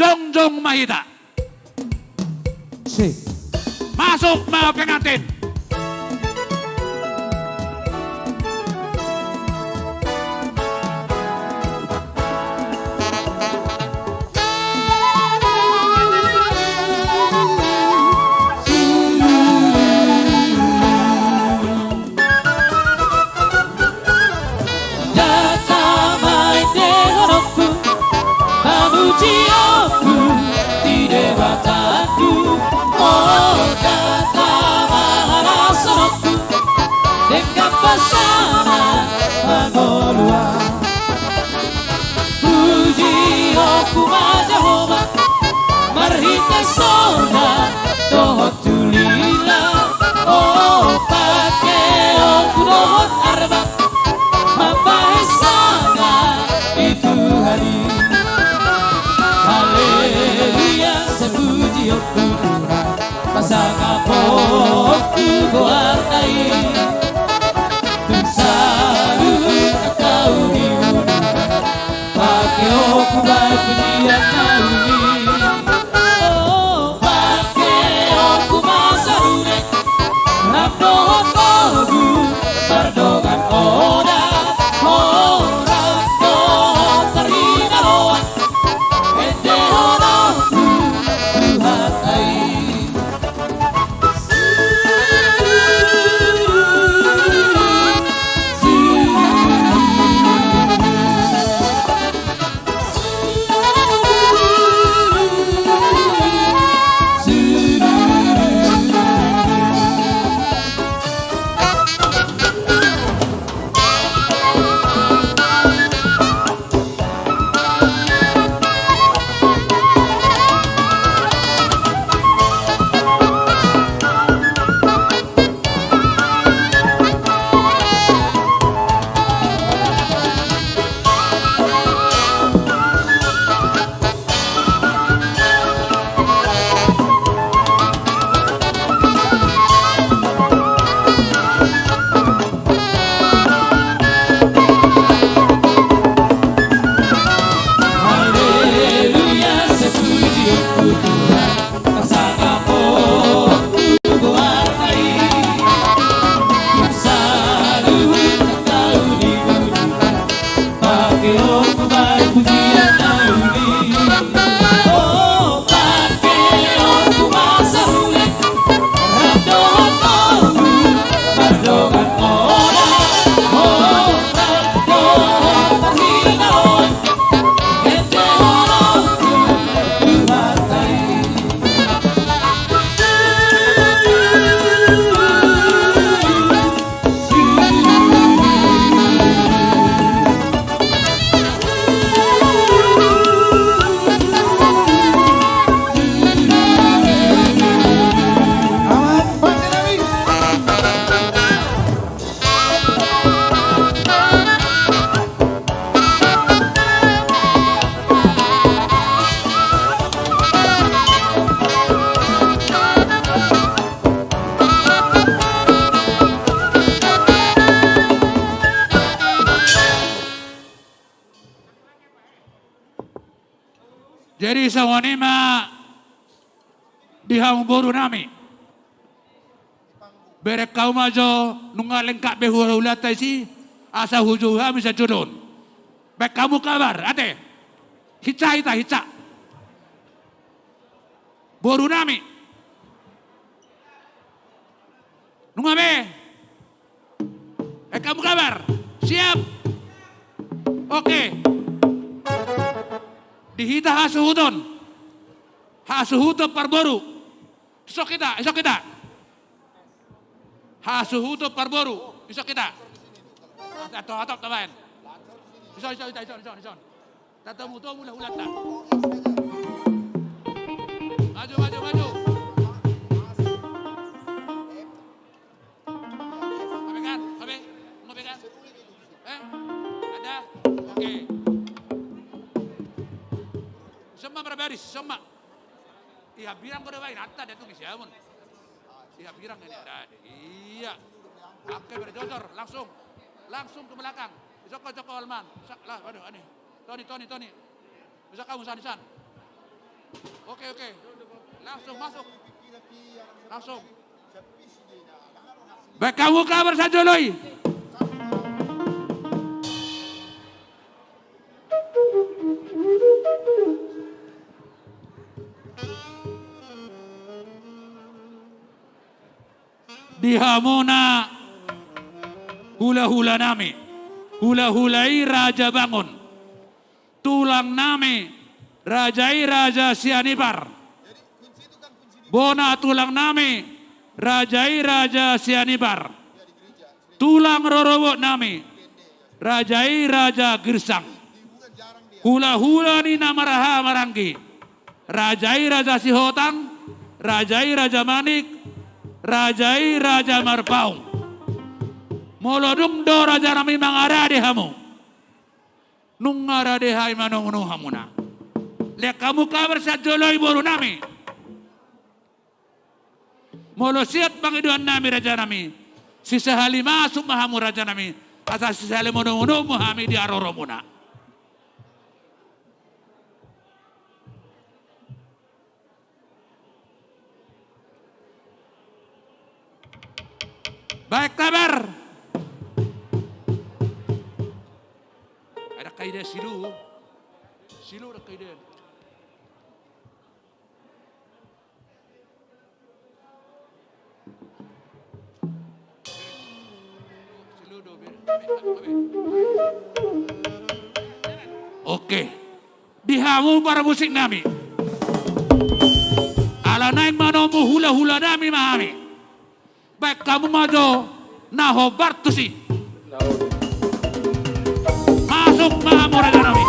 Jongjong Mahita. Si. Masuk mga pengantin. Jadi sawanima dihamburu nami. Berek kau majo nunga lengkap behula si asa hujuha bisa curun. Baik kamu kabar, ate. Hica. Boru nami. Nunga be. Baik kamu kabar. Siap. Oke. Dihita hasuhuton parboru. Esok kita. Hasuhuton parboru. Esok kita. Atau tabain. Ison. Tato mula hulat tak. Maju. Habe kan? Ada? Oke. Semua berbaris, semua. Iya bilang kau baik, nata dia tulis ya mun. Iya bilang ini ada. Iya. Oke berjojor, langsung ke belakang. Joko Alman. Lah, waduh aneh. Tony. Bisa kamu san. oke. Langsung masuk. Langsung. Baik kamu kabar sajoloi. Dihamuna hula-hula nami. Hula-hulai raja bangun. Tulang nami. Rajai raja sianipar. Bona tulang nami. Rajai raja sianipar. Tulang rorowo nami. Rajai raja girsang. Hula-hula ni namaraha marangki. Rajai raja sihotang. Rajai raja manik. Rajai raja marpaung. Molodung do raja nami mangarade hamu. Nungarade hai manong hamuna. Lek kamu kabar sajoloi boru nami. Molo siat pangiduan nami raja nami. Sisa hali masuk mahamu raja nami. Asal sisa hali mono muhami di aroromuna. Baik kabar. Ada kaidah silu. Silu ada kaidah. Silu do. Oke. Dihamu para musik nami. Ala naik manomu hula-hula nami mahami. Baik kamu maju naho bartusi. Masuk mahamu raja nami.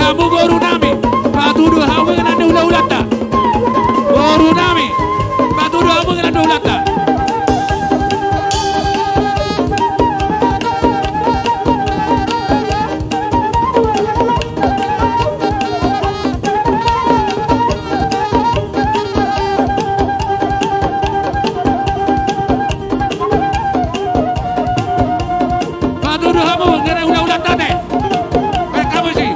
hamu boru nami patudu hamu ngandu hula-hulata boru nami patudu hamu ngandu hulata patudu hamu ngandu hula-hulata deh kamu sih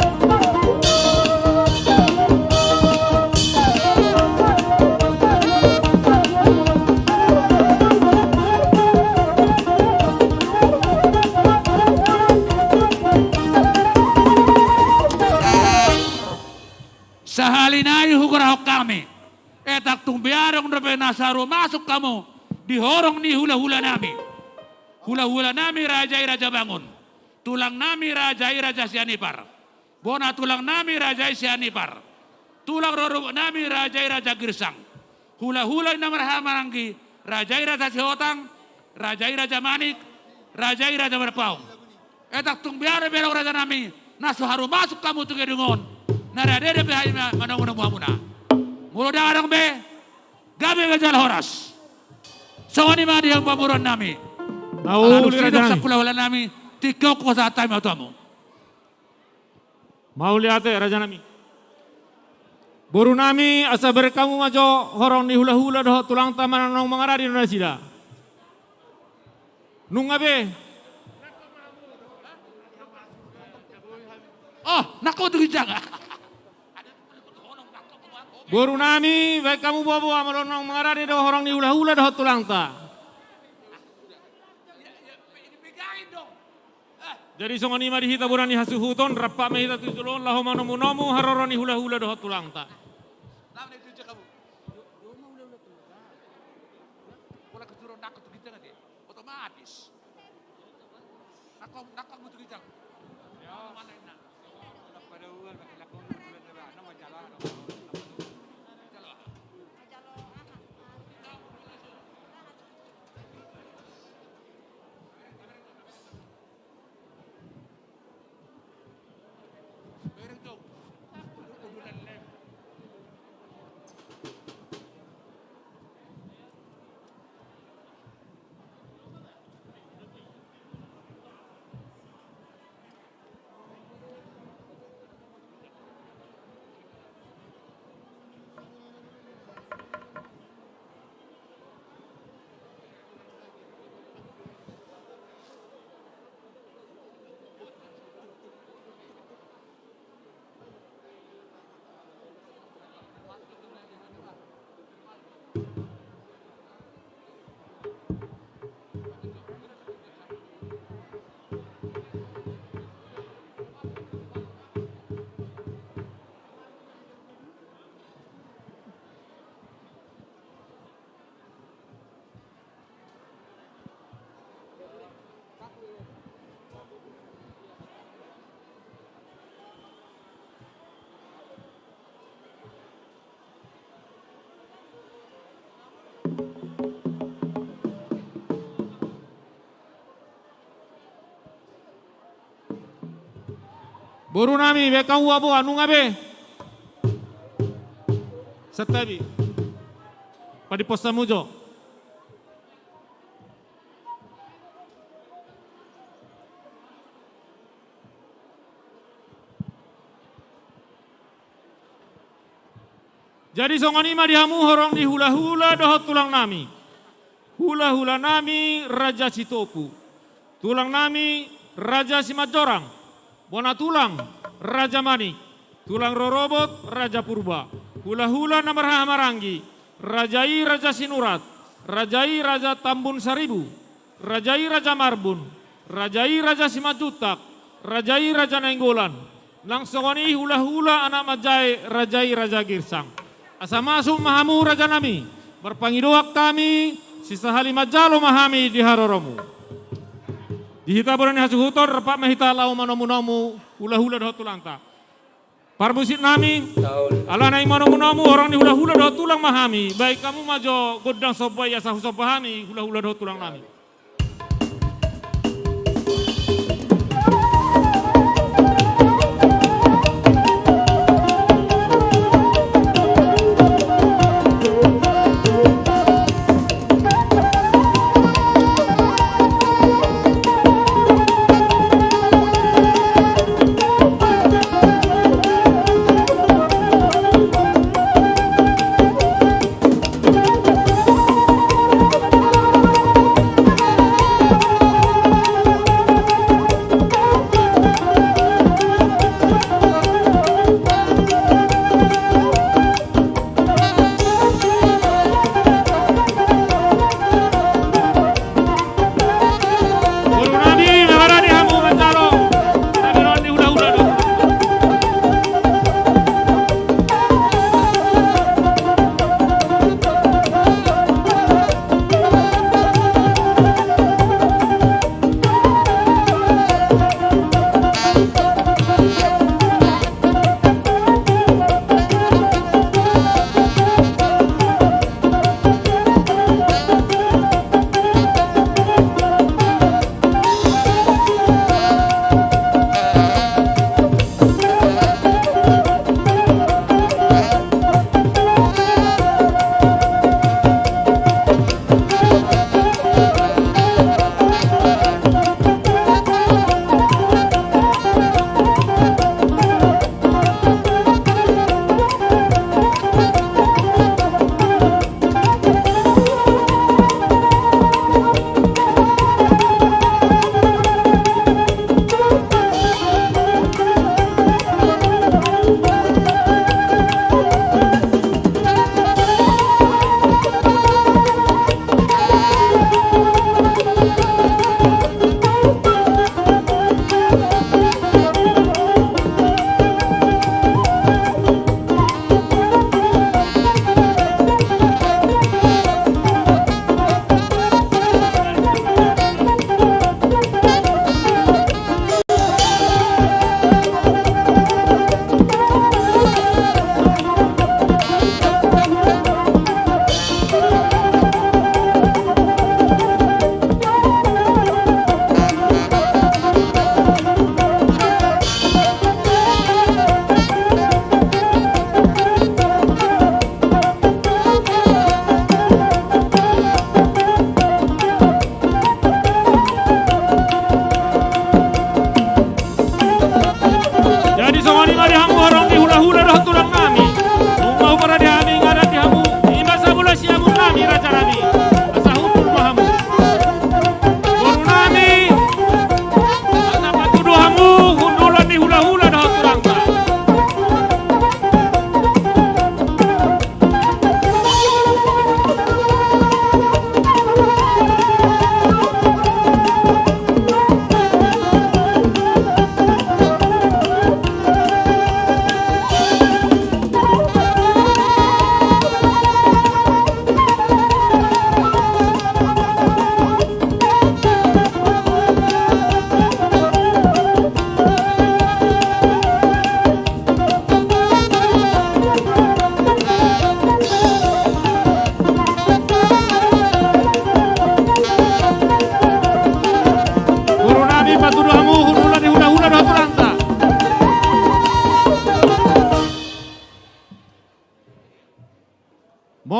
sahalinai hukurahok kami etak tumbiarong repe nasaru masuk kamu dihorong ni hula-hula nami raja bangun tulang nami raja sianipar bona tulang nami raja sianipar tulang rorok nami raja girsang hula-hula namar hamaranggi raja sihotang raja manik raja berpaung etak tumbiare belok raja nami nasu haru masuk kamu tuh gedungon narade be hay manong muamuna mulo darang be gabe gajal horas sawani madi yang pamuron nami Mauli raja nami. Sapula wala nami tikau ko sa time atamu Mauli ate raja nami. Boru nami asa berkamu majo horong ni hula-hula doh tulang taman nong mangarari Indonesia. Nungabe. oh nako tuh jangan Boru nami baik kamu bobo amalon nong mangarari doh horong ni hula-hula doh tulang ta. Jadi songoni mari hita burani hasuhuton rappa me hita tutulon laho manomu nomu haroroni hula-hula doh tulang ta. Nama itu kamu. Kalau keturun nak tu kita nanti otomatis. Nak butuh kita. Ya mana nak. Pada uang lakon bulan tera nama jalan. Boru nami be kamu abo anu ngabe. Setabi. Padi posta mujo. Jadi songoni ma dihamu horong di hula-hula dohot tulang nami. Hula-hula nami Raja Sitopu. Tulang nami Raja Simajorang. Bona tulang Raja Manik. Tulang Rorobot Raja Purba. Hula-hula namar Marangi. Rajai Raja Sinurat. Rajai Raja Tambun Saribu. Rajai Raja Marbun. Rajai Raja Simajutak. Rajai Raja Nainggolan. Langsungoni hula-hula anak majai Rajai Raja Girsang. Asa masuk mahamu raja nami, berpangidoak kami, sisa halimajalo mahami di haroromu. Dihita borani hasuhutor, repak mahita lau manomu-nomu, hula-hula doh tulangta. Parbusit nami, ala nai manomu-nomu, orang di hula-hula doh tulang mahami, baik kamu majo godang sobai asa husopahami, hula-hula doh tulang nami.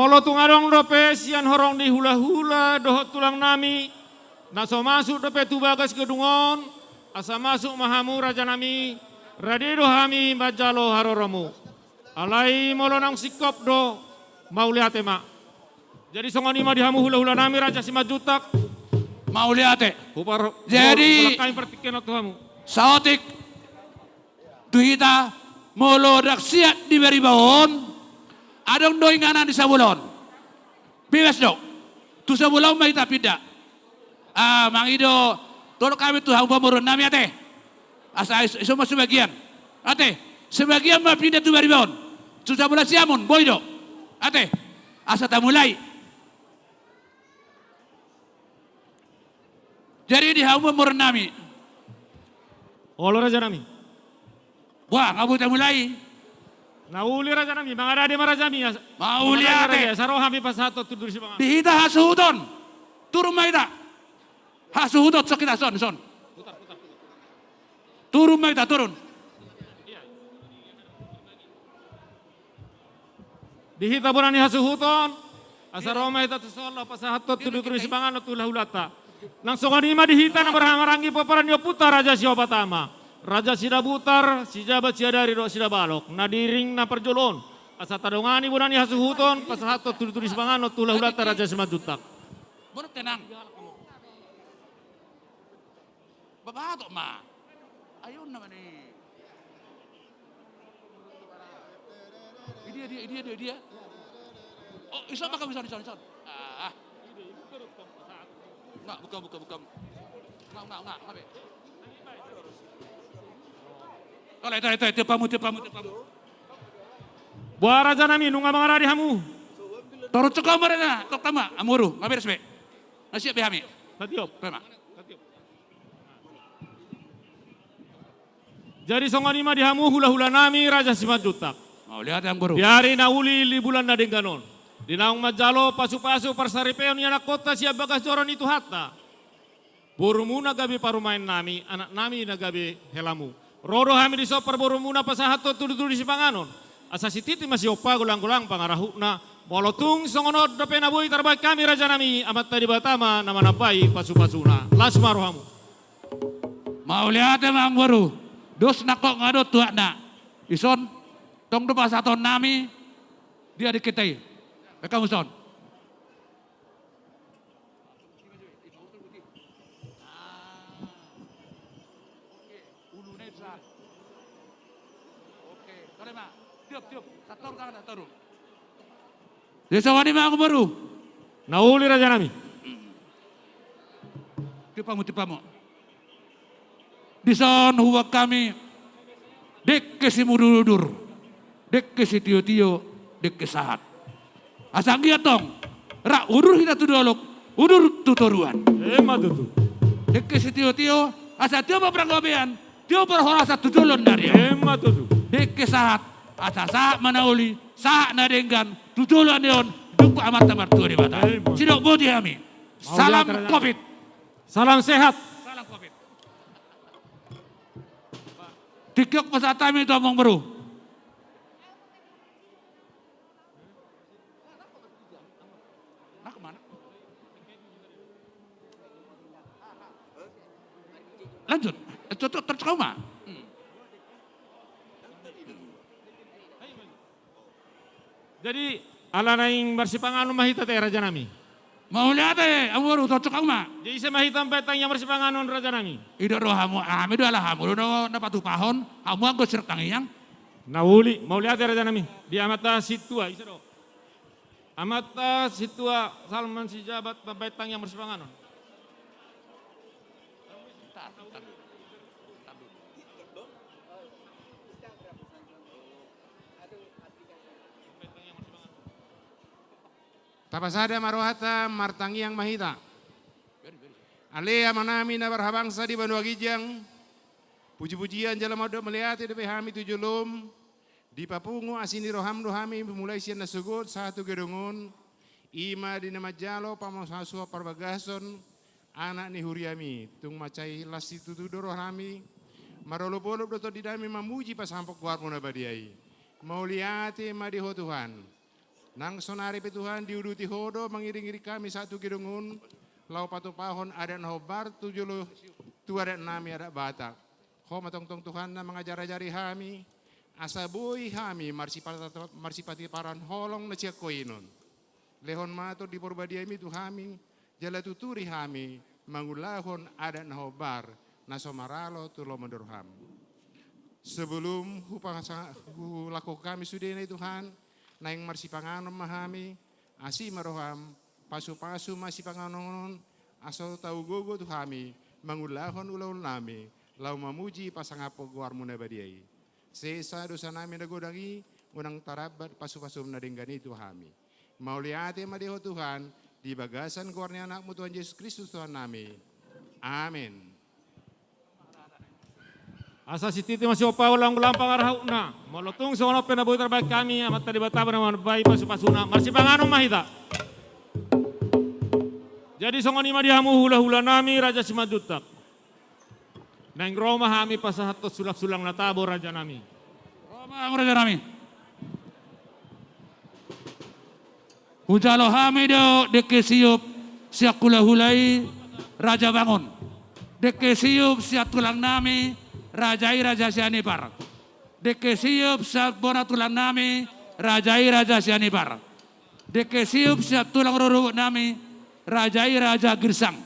Molo tungadong dope sian horong di hula-hula dohot tulang nami. Naso masuk dope tu bagas kedungon. Asa masuk mahamu raja nami. Radedo hami majalo haroromu. Alai molo nang sikop do mauliate ma. Jadi songoni ma dihamu hula-hula nami raja simajutak. Mauliate. Kupar. Jadi kain pertiken tuhamu. saotik tuhita molo dak siat di beribahon. Adong doi nganan di sabulon. Bebas dong. Tu sabulon mai tapi tidak. Mangido tolong kami tuh hamba murun nami ate. Asa semua sebagian. Ate, sebagian mah pindah tu baribon. Tu sabulon siamun boy do. Ate, asa tak mulai. Jadi di hamba murun nami. Olo raja nami. Wah, kamu tak mulai. Nauli raja nami, mangada de maraja mi. Mauli ate. Saro hami pas satu tudur si bangan. Dihita hasuhudon. Turun maita. Hasuhudon sok kita son. Turun maita turun. Dihita burani hasuhuton. Asaro maita tusolo pas satu tudur si bangan tulah hulata. Langsung anima dihita na berhamarangi paparan yo putar raja sio patama. Raja sida butar, si jabat sia dari do sida balok. Nadiring na perjolon. Asa tadongani bunani hasuhuton, pas hato tulis bangano tulah hulata raja semajutak. Baru tenang. Bapak tok ma. Ayo nama nih. Dia. Oh, iso apa kamu ison. Enggak, bukan. Enggak, ngabe. Kalau itu pamu. Buah raja nami nunga mangara di hamu. Torot cukup mereka, tok tama, amuru, ngabe resbe. Nasiap behami. Tatiop. Prema. Jadi songanima di hamu hula-hula nami raja simajutak. Mau lihat yang guru. Biari nauli li bulan na dengganon. Di naung majalo pasu-pasu parsaripeon yana kota siap bagas joron itu hatta. Borumu nagabi parumain nami, anak nami nagabi helamu. Rodo hami di sopar borumuna pasahato tudu-tudu si panganon. Asa si titi masih opa gulang-gulang pangarahuna. Molotung songonod dape nabuhi terbaik kami raja nami. Amat tadi batama nama napai pasu-pasuna. Lasma rohamu. Mau lihat yang guru. Dos nakok ngado tuak na. Ison, tong do pasaton nami. Dia dikitai. Kamu son. Tiup. Sator kan taruh. Desa wani mah aku baru. Nauli raja nami. Tipamu. Di son huwa kami dek kesi mududur. Dek kesi tio, dek kesahat. Asang dia tong. Ra udur kita tu dolok. Udur tutoruan. Matutu. Dek kesi tio, asa tio pa pranggabean. Tio perhorasa tudolon dari. Matutu. Dek kesahat. Asa saat manauli, saat nadenggan, tutulan yon, duku amat tamar tuh di bata. Sidok bodi kami. Salam COVID. Salam sehat. Salam COVID. Tikyok pasatami itu omong baru. Nah kemana? Lanjut. Cocok tercekoma. Jadi ala naing bersipangano mahita te raja nami. Mau lihat amuru cocok kamu mah. Jadi saya mahita petang yang bersipangano raja nami. Ida roh hamu, ami doa lah hamu, no napatu pahon, hamu anggo serk tangiyang. Nauli, mau lihat raja nami. Di amata situa, isa do. Amata situa Salman si jabat petang yang bersipangano. Tapasada marohata martangi yang mahita. Alea manami na barhabangsa di Banua Gijang. Puji-pujian jalan modok melihat di hami tujulum. Di papungu asini roham dohami mulai sian nasugut satu gedungun. Ima di nama jalo pamasasua parbagason. Anak ni huriami. Tung macai lasi tutudo rohami. Marolo-polo doto didami mamuji pas hampok kuar muna badiai. Mau lihat ma diho Tuhan. Nang sonari pe Tuhan diuduti hodo mengiring-iri kami satu gedungun. Lau patu pahon ada nahobar 70 ada nami ada batak. Ho matong-tong Tuhan na mengajar-ajari kami. Asa bui kami marsipati paran holong na siya koinon. Lehon mato di porbadiami Tuhami. Jala tuturi kami. Mangulahon ada nahobar. Nasomaralo tulo mendurham. Sebelum laku kami sudah ini Tuhan. Naing marsipanganon mahami. Asi maroham. Pasu-pasu marsipanganon. Asal tahu gogo Tuhami. Mangulahon ulaul nami. Lau mamuji pasangapo guar muna badiai. Sesa dosa nami nagodangi, unang tarabat pasu-pasu nadinggani Tuhami. Mauliate madeho Tuhan, di bagasan guarnya anakmu Tuhan Yesus Kristus Tuhan nami. Amin. Asa si titi masih opa ulang lampang arhauna. Molotung seono penabuhi terbaik kami, amat tadi bataba naman bayi pasu-pasuna. Marsi panganom mahita. Jadi songon ima dihamu hula-hula nami Raja Simajutak. Nang Roma kami pasahatot sulak-sulang natabo Raja nami. Roma Raja nami. Ujalo kami do deke siup siak hula-hulai Raja bangun. Deke siup siak tulang nami Rajai Raja Sianipar. Deke siup siak bona tulang nami Rajai Raja Sianipar. Deke siup siak tulang ruru nami Rajai Raja Girsang.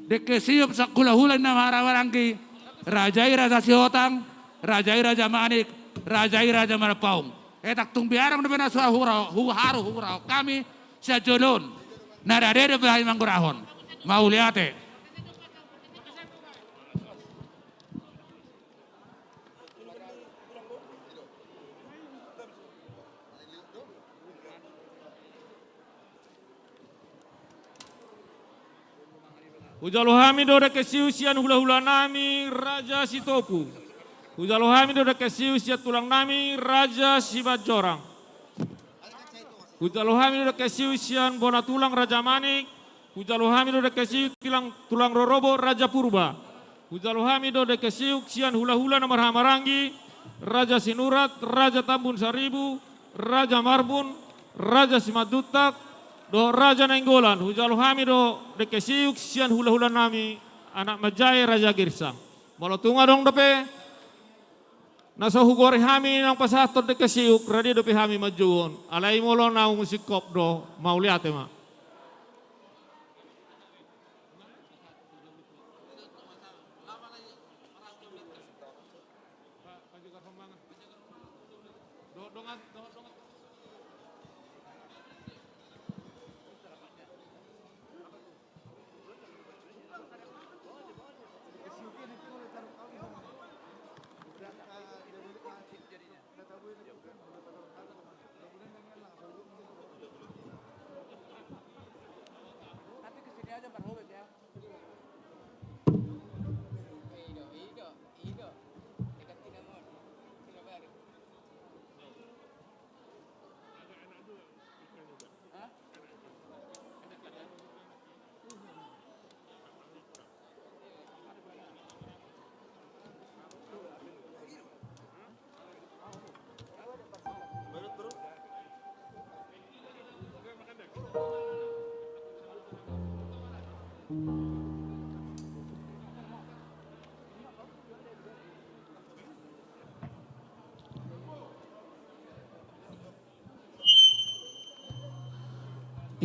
Deke siup siak hula-hulai nama harawarangki Rajai Raja Siotang, Rajai Raja Manik, Rajai Raja Marapaung. Etak tung biarang na bina hurau kami sa jolon. Nadadede bahay manggurahon. Mauliate. Ujalo kami do deke siusian hula-hula nami Raja Sitopu. Ujalo kami do deke siusian tulang nami Raja Sibajorang. Ujalo kami do deke siusian bona tulang Raja Manik. Ujalo kami do deke siu tulang Rorobo Raja Purba. Ujalo kami do deke siusian hula-hula na Marhamarangi Raja Sinurat, Raja Tambun Saribu, Raja Marbun, Raja Simadutak, do Raja Nainggolan. Hujalo kami do deke siuk sian hula-hula nami anak Majai Raja Girsang. Molotunga dong dope. Nasa hugori kami ng pasator deke siuk radi dope kami majuon. Alay molo na musikop do mauliate ma.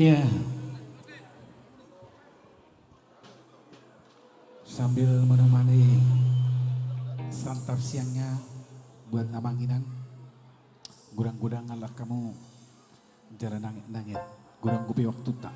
Iya. Sambil menemani santap siangnya buat ngamanginan, gudang-gudang ngalah kamu jalan nangit-nangit, gudang gupi waktu tak.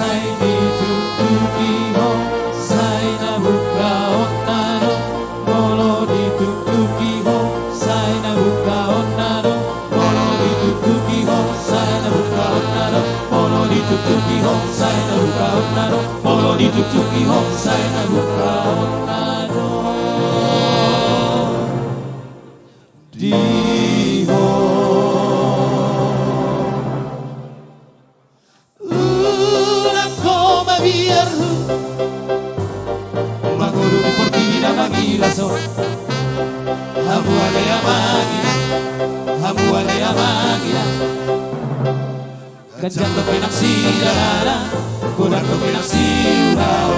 sai ni tutuki ho sai na buka onnaro molo ni tutuki ho sai na buka onnaro molo ni tutuki ho sai na buka onnaro molo ni tutuki ho sai na buka onnaro molo ni tutuki ho sai na buka onnaro diho come vierhu maguru di portina magilaso hamu ale amagina kajando penaksirara kurando penaksirao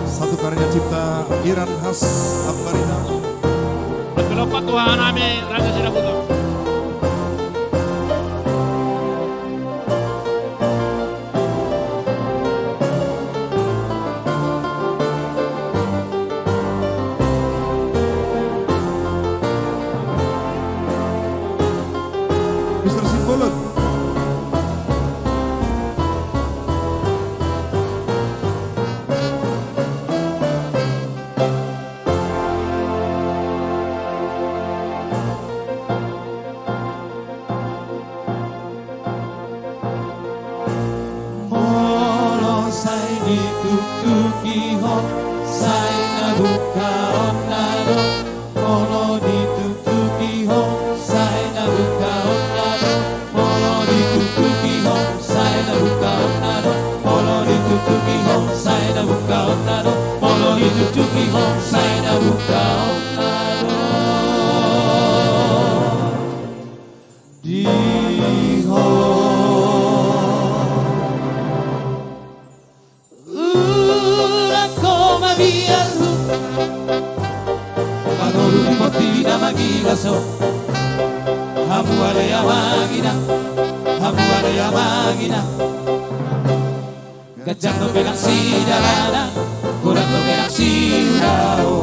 Satu karya cipta Iran khas Ambarita. Berkelopak Tuhan kami Raja Sidabuto. Mr. Simbolon. molo sai ni tutuki ho sai na buka onnaro molo ni tutuki ho sai na buka onnaro molo ni tutuki ho sai na buka onnaro molo ni tutuki ho sai na buka onnaro molo ni tutuki ho sai na buka onnaro diho come vierhu maguru di portina magilaso hamu ale amagina gajando penaksirara kurando penaksirao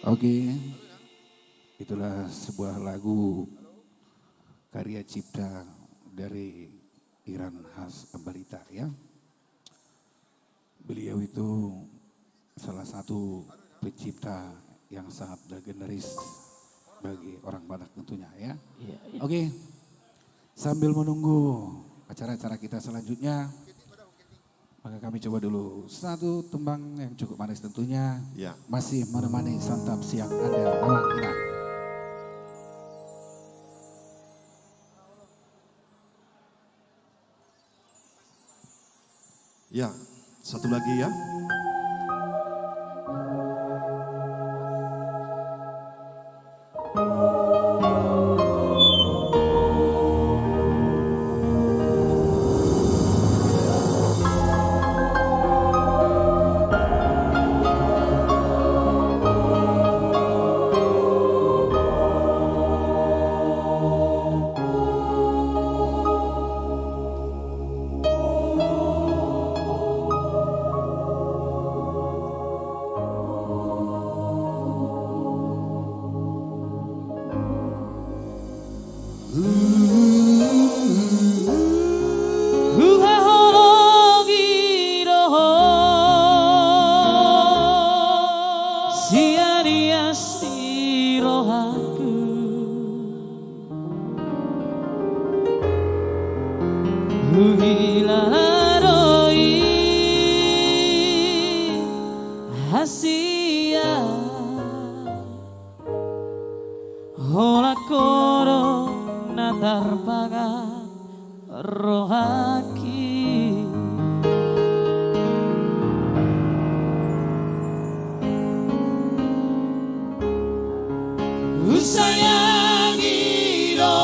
Oke, itulah sebuah lagu karya cipta dari Iran khas Ambarita ya. Beliau itu salah satu pencipta yang sangat legendaris bagi orang Batak tentunya ya. Iya, iya. Oke, sambil menunggu acara-acara kita selanjutnya, maka kami coba dulu satu tembang yang cukup manis tentunya. Ya. Masih menemani santap siang Anda malam ini. Ya, satu lagi ya. Hola koro natarpaga rohaki usayangi do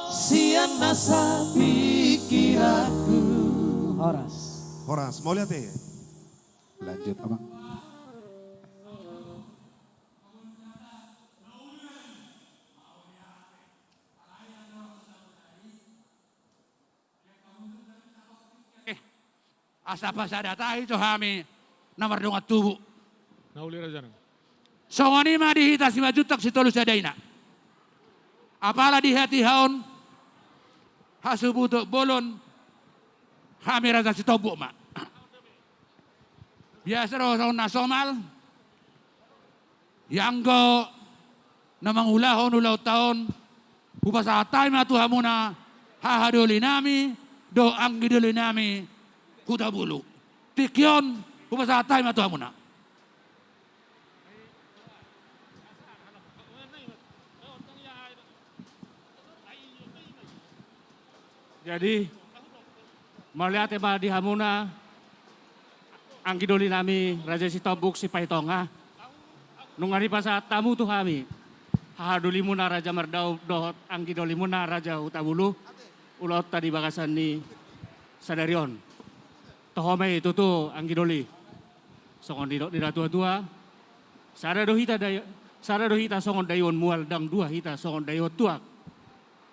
sian nasa pikiranku. Horas, mau lihat ya? Lanjut abang. Asa pasadatai itu kami nomor dungat tubuh. Nauli rajana. Songoni mah dihita 5 juta si tolu sadaina. Apalah di hati haon hasubutuk bolon kami rasa si tobu mak. Biasa roh nasomal yang go namang ulahon ulau tahun upasatay matuhamuna hahaduli nami do anggiduli nami kuda bulu. Tikyon, upasatay matuhamuna. Jadi, melihat tema di Hamuna, anggidoli nami Raja Sitobuk si Paitonga. Nungari pasat tamu tuh kami. Hahaduli muna Raja Mardau dohot anggidoli muna Raja Hutabulu. Ulot tadi bagasan ni Sadarion. Tohome itu tuh anggidoli. Songon di tua-tua. Sada dohita songon dayon mual dang dua hita songon dayo tuak.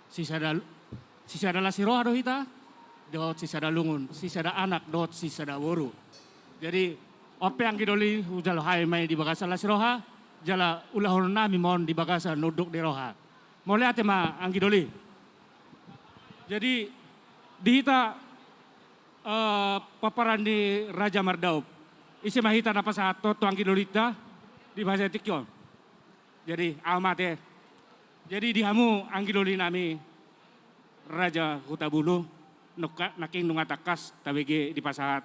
Si sada la siroha dohita. Dot si sada lungun. Si sada anak dot si sada woru. Jadi ope anggidoli ujalo hai mai di bagasan la siroha. Jala ulahon nami mon di bagasan nuduk di roha. Mau lihat ma anggidoli. Jadi dihita paparan di Raja Mardaup. Isi mahita napa saat to anggidolita di bahasa Tikyon. Jadi amate. Jadi dihamu anggidoli nami Raja Hutabulu naking nungatakas tabege di pasahat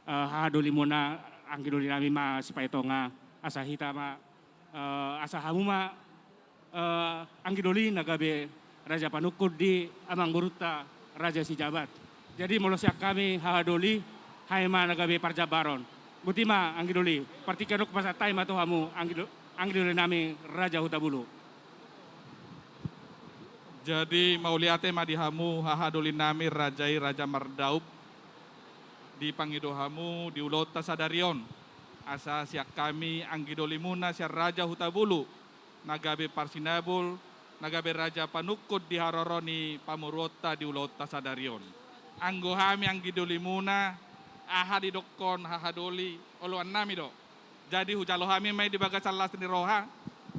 hahadoli muna anggidoli nami ma sipaitonga asahita ma asahamu ma anggidoli nagabe Raja Panukud di amang buruta Raja Sijabat. Jadi molosyak kami hahadoli haima nagabe parjabaron. Butima anggidoli partikanuk pasatay matuhamu anggidoli nami Raja Hutabulu. Jadi mauliate madihamu hahadoli nami Raja Mardaup di pangidohamu di ulota sadarion. Asa siak kami anggidoli muna siak Raja Hutabulu nagabe parsinabul nagabe Raja Panukud di haroroni pamurota di ulota sadarion. Anggo hami anggidoli muna ahadi dokon hahadoli oluan nami do. Jadi hujalo hami may di bagasan las ni roha.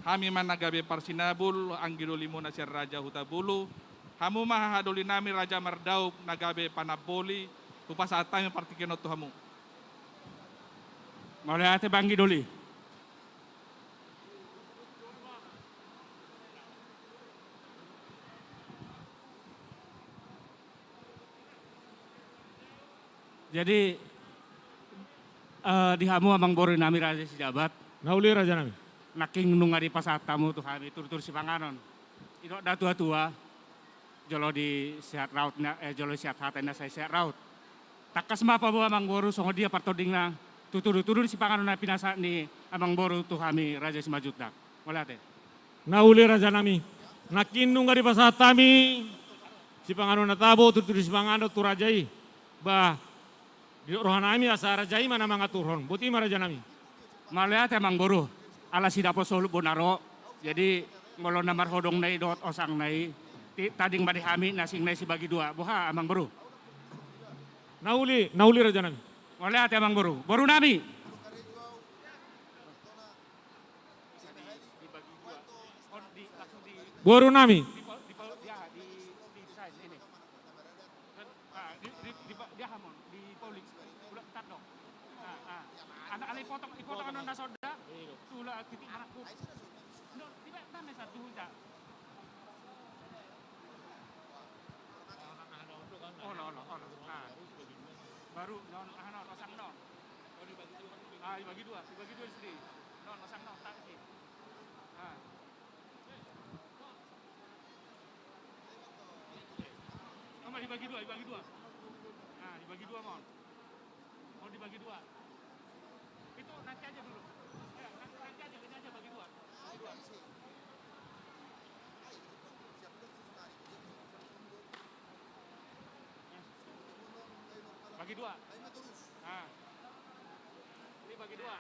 Hami man nagabe parsinabul anggidoli muna siak Raja Hutabulu. Hamu mah hahadoli nami Raja Mardaup nagabe panaboli. Upas atay partikenot to hamu. Mau lihat anggidoli. Jadi di hamu amang boru nami raja sejabat. Nauli raja nami. Naking nungari pasatamu tuh kami tur-tur si panganon. Ino da tua-tua. Jolo di sehat raut jolo sehat hatena saya sehat raut. Takas mapa bawa amang boru songo dia partoding na turun si panganon na pinasa ni amang boru tuh kami raja Simajutak. Molate. Nauli raja nami. Nakinung dari pasatami. Si panganon na tabo tutur si panganon tu rajai. Bah di rohanami asa rajai mana manga turun. Buti raja nami. Molate amang boru. Ala si dapo solu bonaro. Jadi ngolo namar hodong nai dot osang nai. Tading badi hami nasing nai si bagi dua. Boha amang boru. Nauli raja nami. Oleh hati amang boru. Boru nami. Boru nami. Dia hamon di polik. Ulah tar dong. Anak dipotong anon na soda. Tula titik anakku. No, tiba tame satu huja. Oh, no. Baru non osang non. Dibagi dua sendiri. Non osang non tak sih. Dibagi dua. Dibagi dua mon. Mau dibagi dua. Itu nanti aja dulu. Nanti aja ini aja bagi dua. Bagi dua. Ini bagi dua.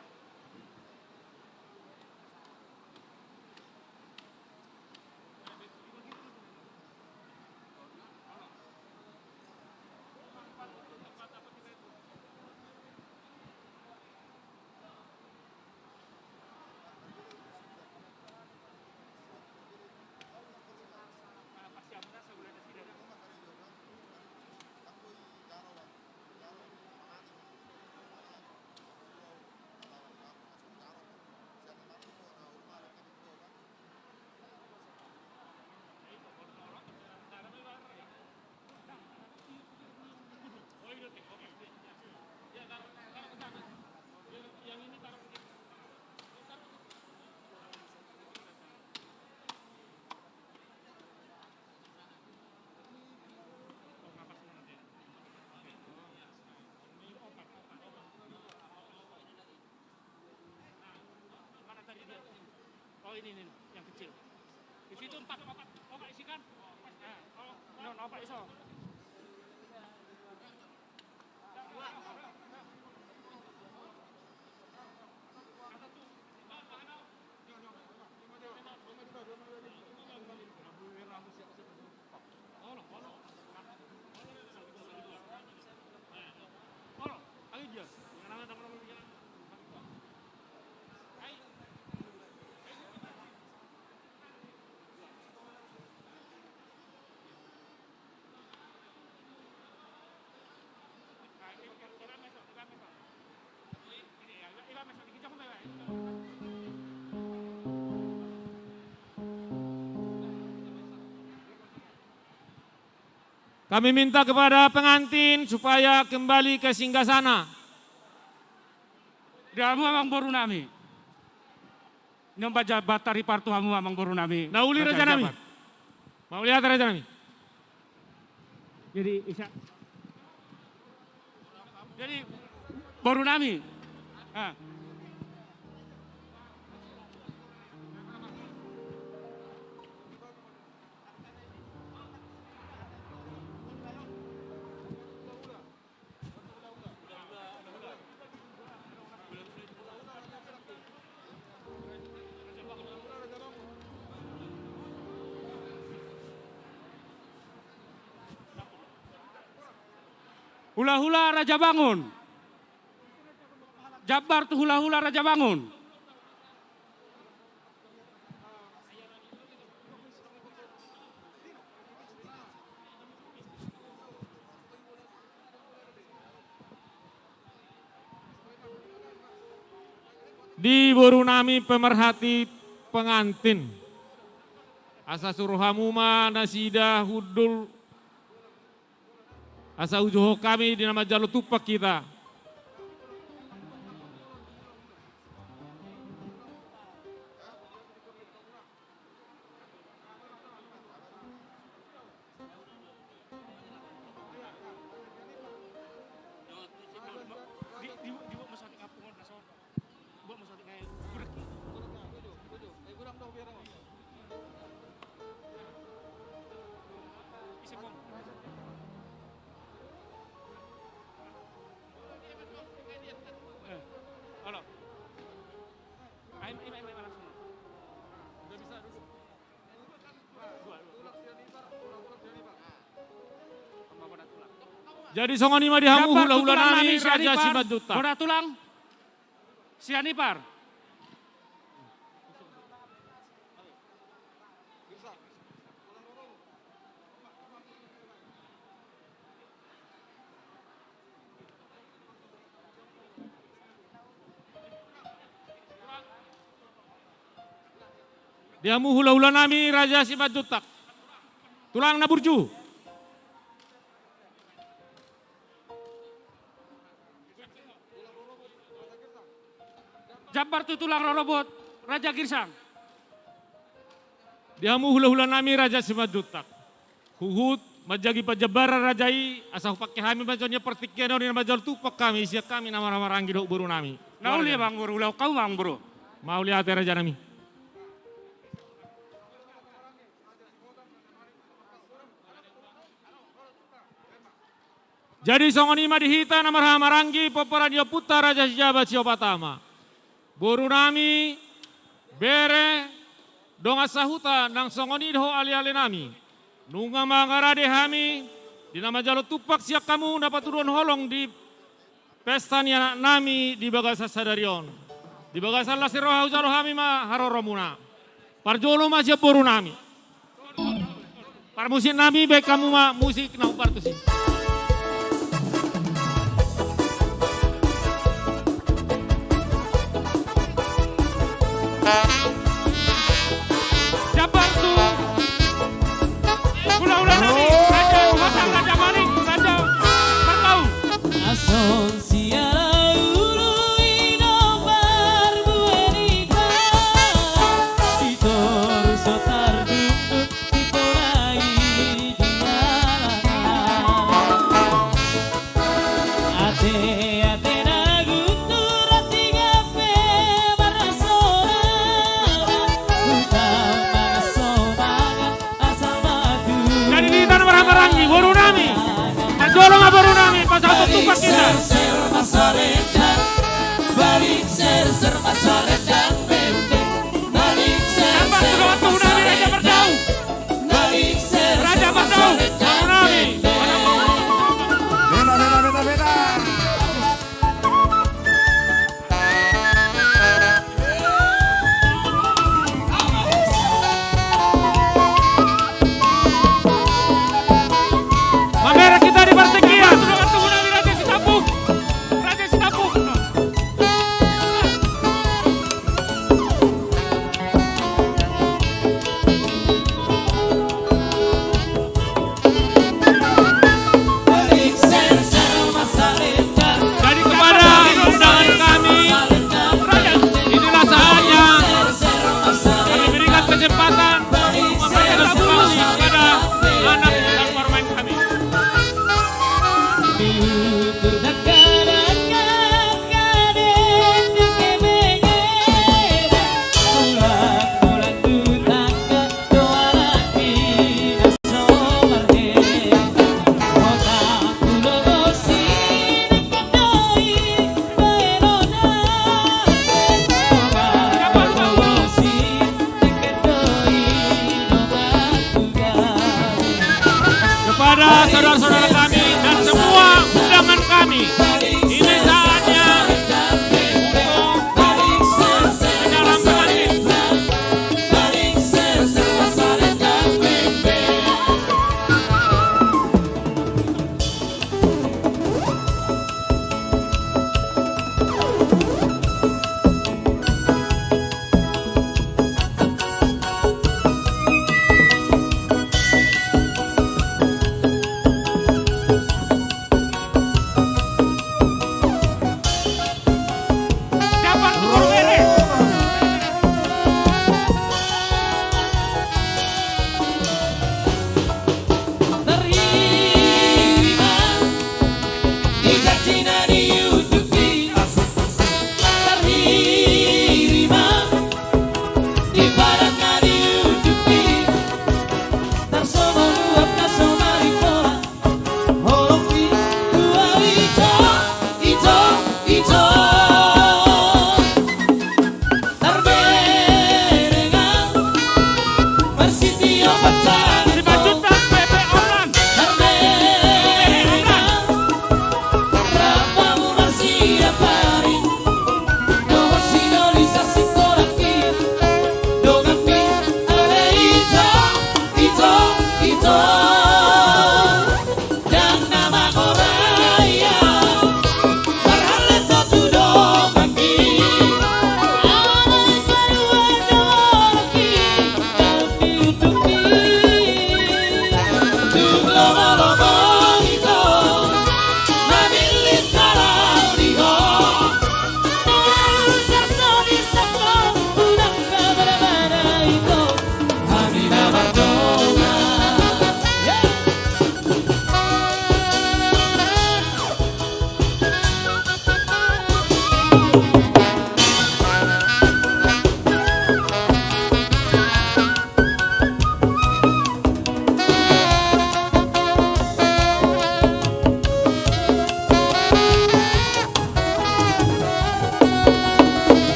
Oh ini yang kecil. Di situ 4 opak isikan. Opak iso. Kami minta kepada pengantin supaya kembali ke singgasana. Damu amang boru nami. Nyomba jabat tari partu hamu amang boru nami. Nauli raja nami. Mau lihat raja nami. Jadi boru nami. Hula-hula Raja Bangun. Jabar tuh hula-hula Raja Bangun. Di Borunami pemerhati pengantin. Asa suruh hamuma nasida hudul asa ujoho kami di nama jalur tupak kita. Jadi songoni mah dihamu hula-hula nami Raja Simanjuntak. Boda tulang, Sianipar. Dihamu hula-hula nami Raja Simanjuntak. Tulang na burju. Jabar tu tulang rorobot, Raja Girsang. Dihamu hula-hula nami Raja Simanjuntak. Huhut majagi pajabara rajai asah pakai hami majonya pertikian orang majal tupak kami siap kami nama-nama ranggi dok buru nami. Nauli bang buru, ulau kau bang buru. Mau lihat raja nami. Jadi songoni ma dihita nama Marangi Poporadio Putra Raja Jabat Siopatama. Buru nami bere donga sahuta nang songoni doho ali-ali nami. Nunga mangarade hami di nama jalur tupak siap kamu dapat turun holong di pesta anak nami di Bagasa Sadarion. Di Bagasa Lasiroha Ujaro hami ma haroromuna. Parjolo ma siap buru nami. Par musik nami baik kamu ma musik na upartusi. Jabar tu ulah-ulah nami Raja Masang, Raja Manik, Raja Makau. Ason siara ulu inobar buerita Titor sotar dunduk tikorai dialana Ate nagutur ati gape barasora Utang mangasomangan asal madu Jadi di tanah Marangi buru nami. Parjolo ma buru nami pasal tupak kita. Ser masarejan balik ser masarejan benteng balik ser Jabar tu doa buru nami Raja Merdau. balik ser Raja Merdau buru nami. Beda. Mamera kita di pertikian. Tulang tu nami Raja Sitapuk, Raja Sitapuk. balik ser masarejan Jadi kepada undangan kami, inilah saatnya kami berikan kesempatan untuk memberikan kembali kepada anak dan pemain kami. Tutur dakaran kaden kebenyen Ulang dutakan doalaki nasomarne Kota pulau gosi dikendoi baerona Kota pulau gosi dikendoi Kepada saudara-saudara kami dan semua undangan kami,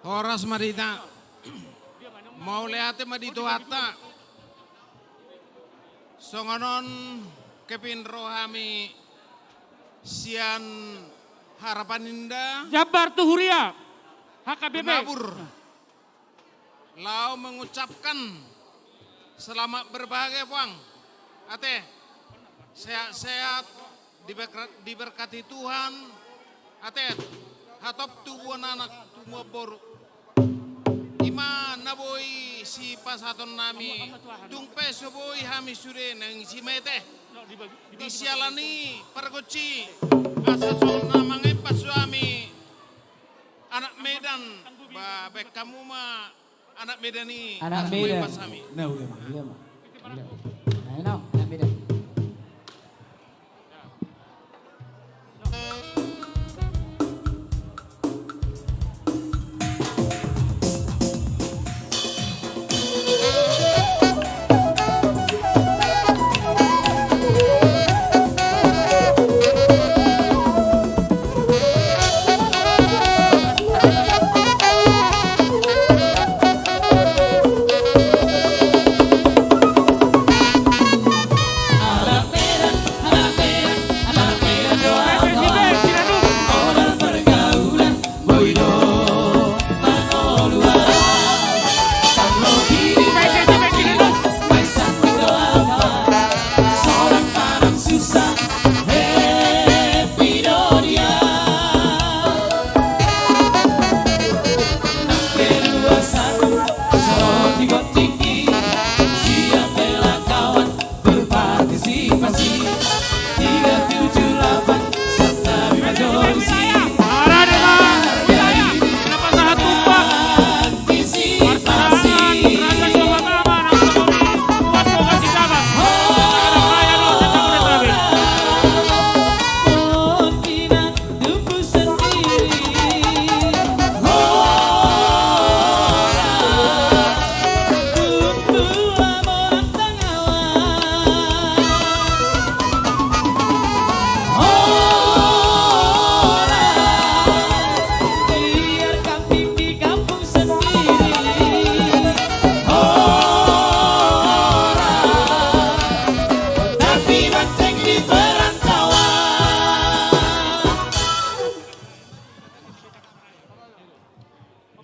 Horas Marita. Mau lihat madito hata. Songonon kepinro kami sian harapan indah. Jabar Tuhuria, HKBP. Penabur. Lau mengucapkan selamat berbahagia Puang. Ate, sehat-sehat, diberkati Tuhan. Ate, hatop tubuh anak tumbuh boru. Ima naboy si pasaton nami, tungpe soboy hami sure nang si mete. Disialani pergoci, asasol namangay pasuami. Anak Medan, babek kamu mah anak Medani. Anak asuboy Medan. pasami. Nah, udah mah. Nah, anak Medan.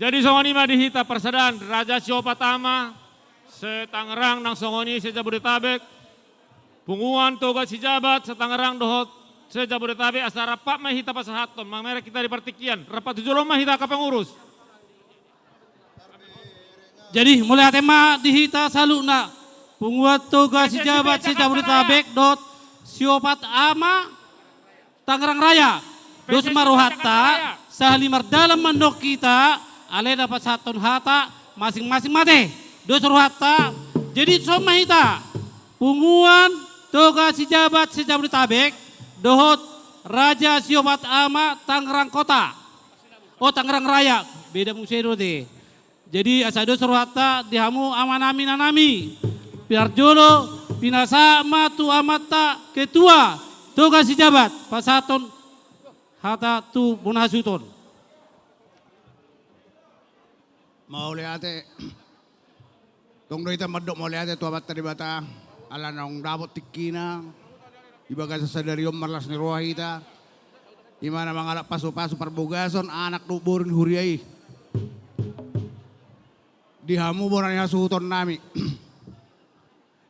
Jadi songoni madihita persadaan Raja Siopatama setangerang nang songoni sejabodetabek punguan toga sijabat setangerang dohot sejabodetabek asal rapat mahita pasahaton mamere kita di partikian rapat tujulong mahita ka pengurus. Jadi mulai tema dihita saluna punguan toga sijabat sejabodetabek dot Siopatama Tangerang Raya dos maruhata sahalimar dalam mandok kita ale dapat satu hata masing-masing mate dos ruhata jadi soma hita punguan toga sijabat sejabodetabek dohot Raja Siopatama Tangerang Kota Tangerang Raya beda musero deh jadi asa dos ruhata dihamu amanami nanami biar jolo pinasama tu amata ketua toga sijabat pasaton hata tu munhasuton. Mau lihat tong doita madok mau lihat tu abat tadi bata ala nong dabot tikina ibaga sa sadariom marlas ni rohita imana mangalak paso-paso parbogason anak tu burin huriai dihamu boran hasuton nami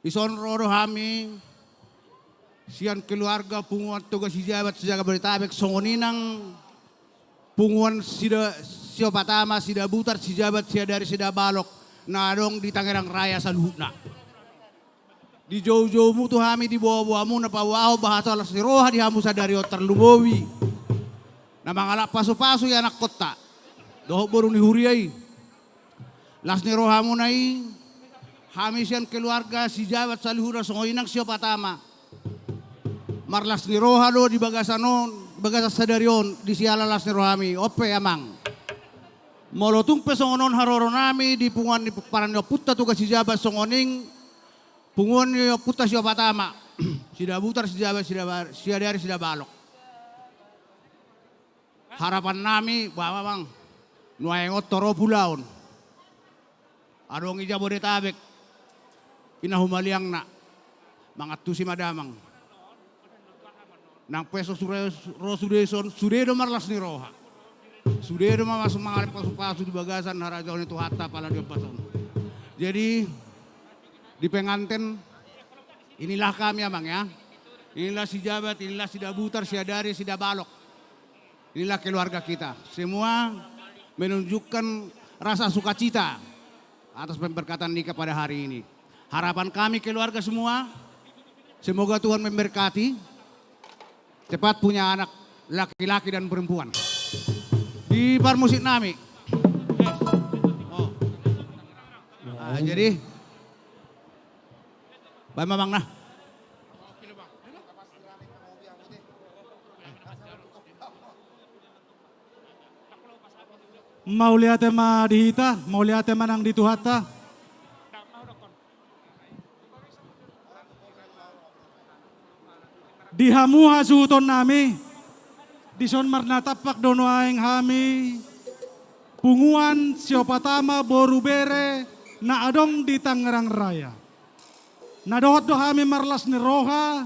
ison roro hami sian keluarga punguan tugas sijabat sejabodetabek songoninang punguan Siopatama sida butar sijabat siadari sida balok nadong di Tangerang Raya saluhna di jauh-jauh mu tu hami di bawah-bawahmu na pawaho bahasa alas ni roha di hamu sadari otar lubowi na mangalak paso-paso ya anak kota doho baru ni huriai las ni roha mu nai hami sian keluarga sijabat saluhna songoinang Siopatama marlas ni roha do di bagasanon bagasa sadarion di siala las ni rohami ope amang molotung pesongonon haroro nami di punguan di paran putta tugas sijabat songoning punguan putta Siopatama sida butar sijabat siadari sida balok harapan nami bahwa bang nuayengot toro pulaon. Adong ija Bodetabek, inahumaliang na, mga tusi madamang. Nang peso rosudeson, sudedo marlas ni Roha. Sudedo masuk mga pasu-pasu di bagasan, harajaw nito hatta pala di pason. Jadi, di pengantin, inilah kami abang ya. Inilah si Jabat, inilah si Dabutar, si Adari, si Dabalok. Inilah keluarga kita. Semua menunjukkan rasa sukacita atas pemberkatan nikah pada hari ini. Harapan kami keluarga semua, semoga Tuhan memberkati, cepat punya anak laki-laki dan perempuan. Di bar musik nami. Jadi, Baik Mamang nah. Mau lihat tema dihita, mau lihat tema nang dituhata. Dihamu hasuton nami, dison marna tapak dono aing hami, punguan siopatama boru bere na adong di Tangerang Raya. Na dohot dohami marlas ni Roha,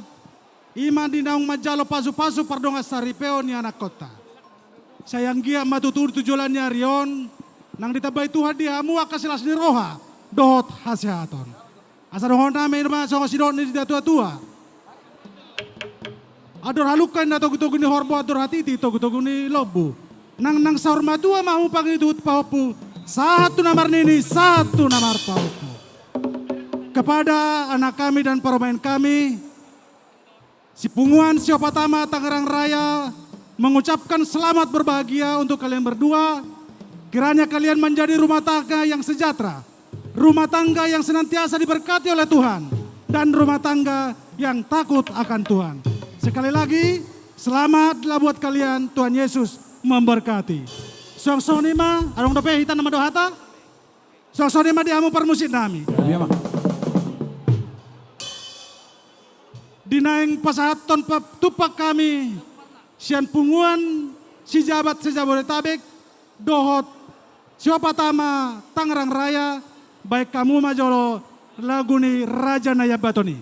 iman dinaung majalo pasu-pasu pardonga saripeo ni anak kota. Sayang gia matutur tujulannya rion, nang ditabay Tuhan dihamu akasilas ni Roha, dohot hasihaton. Asa dohon nami irma songo sidon ni tua-tua. Ador halukan na togu-togu ni horbo ador hatiti togu-togu ni lobu. Nang sahur matua mahu pangitut paupu, satu namar nini, satu namar paupu. Kepada anak kami dan pemain kami, si punguan siopatama Tangerang Raya mengucapkan selamat berbahagia untuk kalian berdua. Kiranya kalian menjadi rumah tangga yang sejahtera, rumah tangga yang senantiasa diberkati oleh Tuhan, dan rumah tangga yang takut akan Tuhan. Sekali lagi, selamatlah buat kalian, Tuhan Yesus memberkati. Songsonima, arong dope hitan nama dohata. Songsonima diamu permusit nami. Dinaeng pasahaton tupak kami, sian punguan si Jabat si Jabodetabek, dohot siopatama Tangerang Raya, baik kamu majolo laguni Raja Naya Batoni.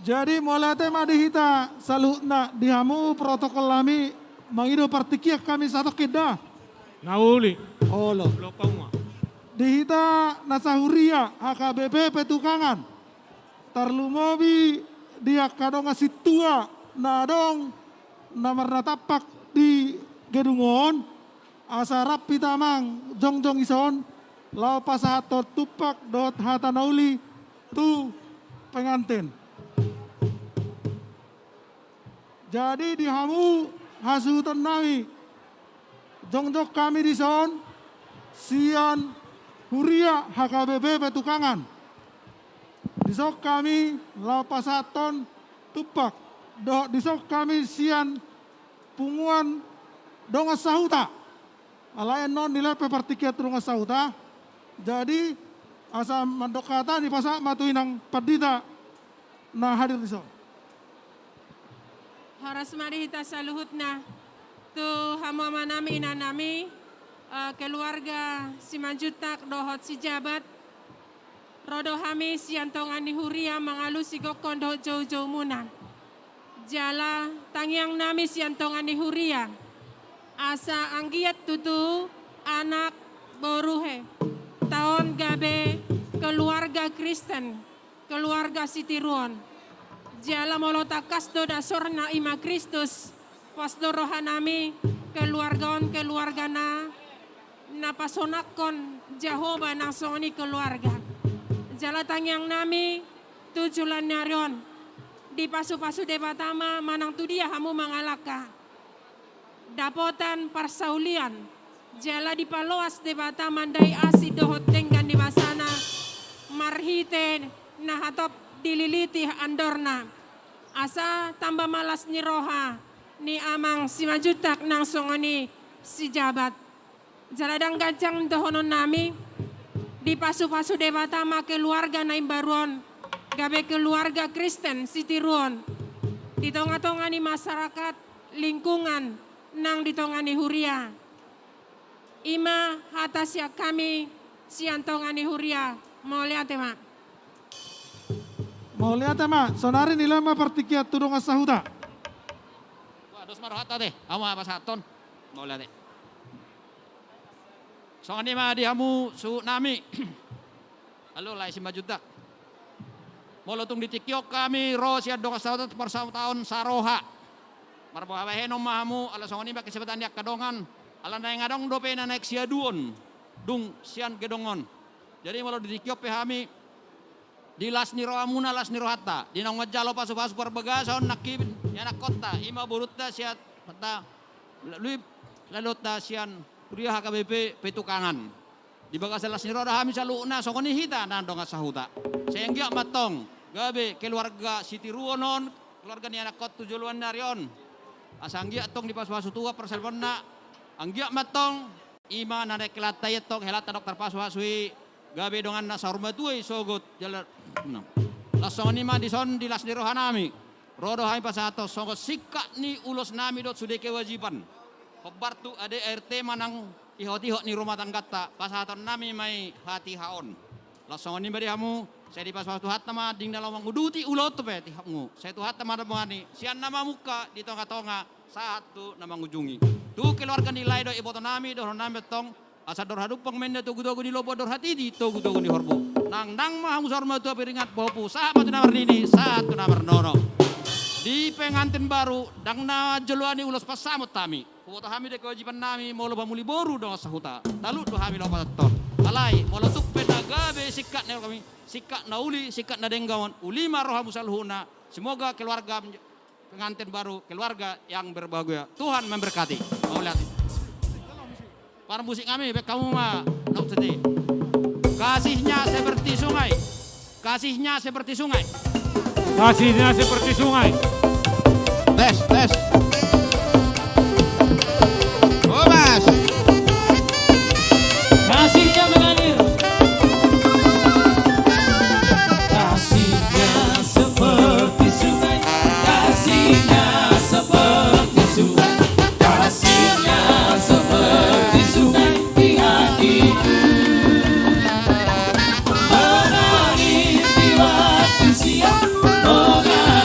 Jadi mulai tema dihita salutna dihamu protokol lami mangido partikia kami satu kedah. Nauli. Olo. Lopang. Dihita nasahuria HKBP Petukangan. Tarlumobi dia kadong ngasih tua nadong namar natapak di gedungon asarap pitamang jongjong ison lau pasato tupak dot hata nauli tu pengantin. Jadi dihamu hasutan nami jongjok kami di son sian huria HKBP Petukangan. Disok kami lapasaton tupak. Disok kami sian punguan donga sahuta. Alayan non nilai pepartikiat donga sahuta. Jadi asa mandokata di pasak matuinang padita na hadir disok. Horas marihita saluhutna tu hamama nami ina nami keluarga Simanjuntak dohot si jabat rodo hami siantongan ni huria mangalu si gokon dohot jauh-jauh munan jala tangyang nami siantongan ni huria asa anggiat tutu anak boruhe tahun gabe keluarga Kristen keluarga Sitiruon jala molota kasdo dasorna ima Kristus pasdo rohanami keluarga na napasonakon Jehovah nang soni keluarga jala tangyang nami tujulan narion di pasu-pasu debatama manang tu dia hamu mangalaka dapotan parsaulian jala di paloas debatama dai asi dohot tenggan di basana marhite nah hatop dililiti andorna asa tambah malas ni roha ni amang Simanjuntak nang songoni si jabat jaladang gajang dohonon nami di pasu-pasu debatama keluarga na imbaruan gabe keluarga Kristen Sitiruon di tonga-tongani masyarakat lingkungan nang ditongani huria ima hatasya kami siantongani huria mau lihat tema mau lihat tema sonari nilai ma partikiat tudong asahuta dos marohata deh ama apa saton mau lihat deh soalnya mah dihamu su nami halo lai Simanjuntak molotung di tikyok kami ro sia dong asahuta persau tahun saroha marbawa henom mahamu ala songoni bak kesempatan yak kadongan ala naik ngadong dope na naik sia duon dung sian gedongon jadi molo di tikyok pehami di las niro amuna las niro hatta di nong ngajalo pasu-pasu perbagason nakib anak kota ima burutta siat hatta lui lalota sian kuliah HKBP Petukangan di bagas las niro hami saluna songoni hita na dong asahuta sehingga matong gabe keluarga Sitiruonon keluarga ni anak kot tujuluan narion asanggia tong di pasu-pasu tua perselbonna anggia matong ima nanek kelatay tong helata dokter pasu-pasui gabe dongan nasa rumah tuai sogot jalan lasong ni ma dison di las di rohanami rodo hai pasato sogot sikak ni ulos nami dot sudah kewajiban pebartu ade RT manang ihot-ihot ni rumah tangga pasaton nami mai hati haon lasong ni bari hamu saya di pas waktu hatta ma ding dalam nguduti ulot pe tihamu saya tu hatta ma mani sian nama muka di tonga-tonga satu nama ngujungi tu keluarga nilai do iboto nami do nami tong asa dor hadupang menda tugu-tugu di lobo dor hati di tugu-tugu di horbo nang mah musor tu peringat bopu sahabat nomor ini satu nomor nono di pengantin baru dang na jeluani ulos pasamut tami foto hami de kewajiban nami molo bamuli boru dong sahuta talu do hami lopat tor alai molo tuk pedaga be sikat ne kami sikat nauli sikat na denggawan ulima roha musalhuna semoga keluarga pengantin baru keluarga yang berbahagia Tuhan memberkati mau lihat para musik kami, kamu mah nok sedih. Kasihnya seperti sungai. Kasihnya seperti sungai. Kasihnya seperti sungai. Tes. Oh mas. Kasihnya mengalir. Kasihnya seperti sungai. Kasihnya seperti sungai. Kasihnya seperti sungai di hatiku. Mengalir di waktu siang. Mengalir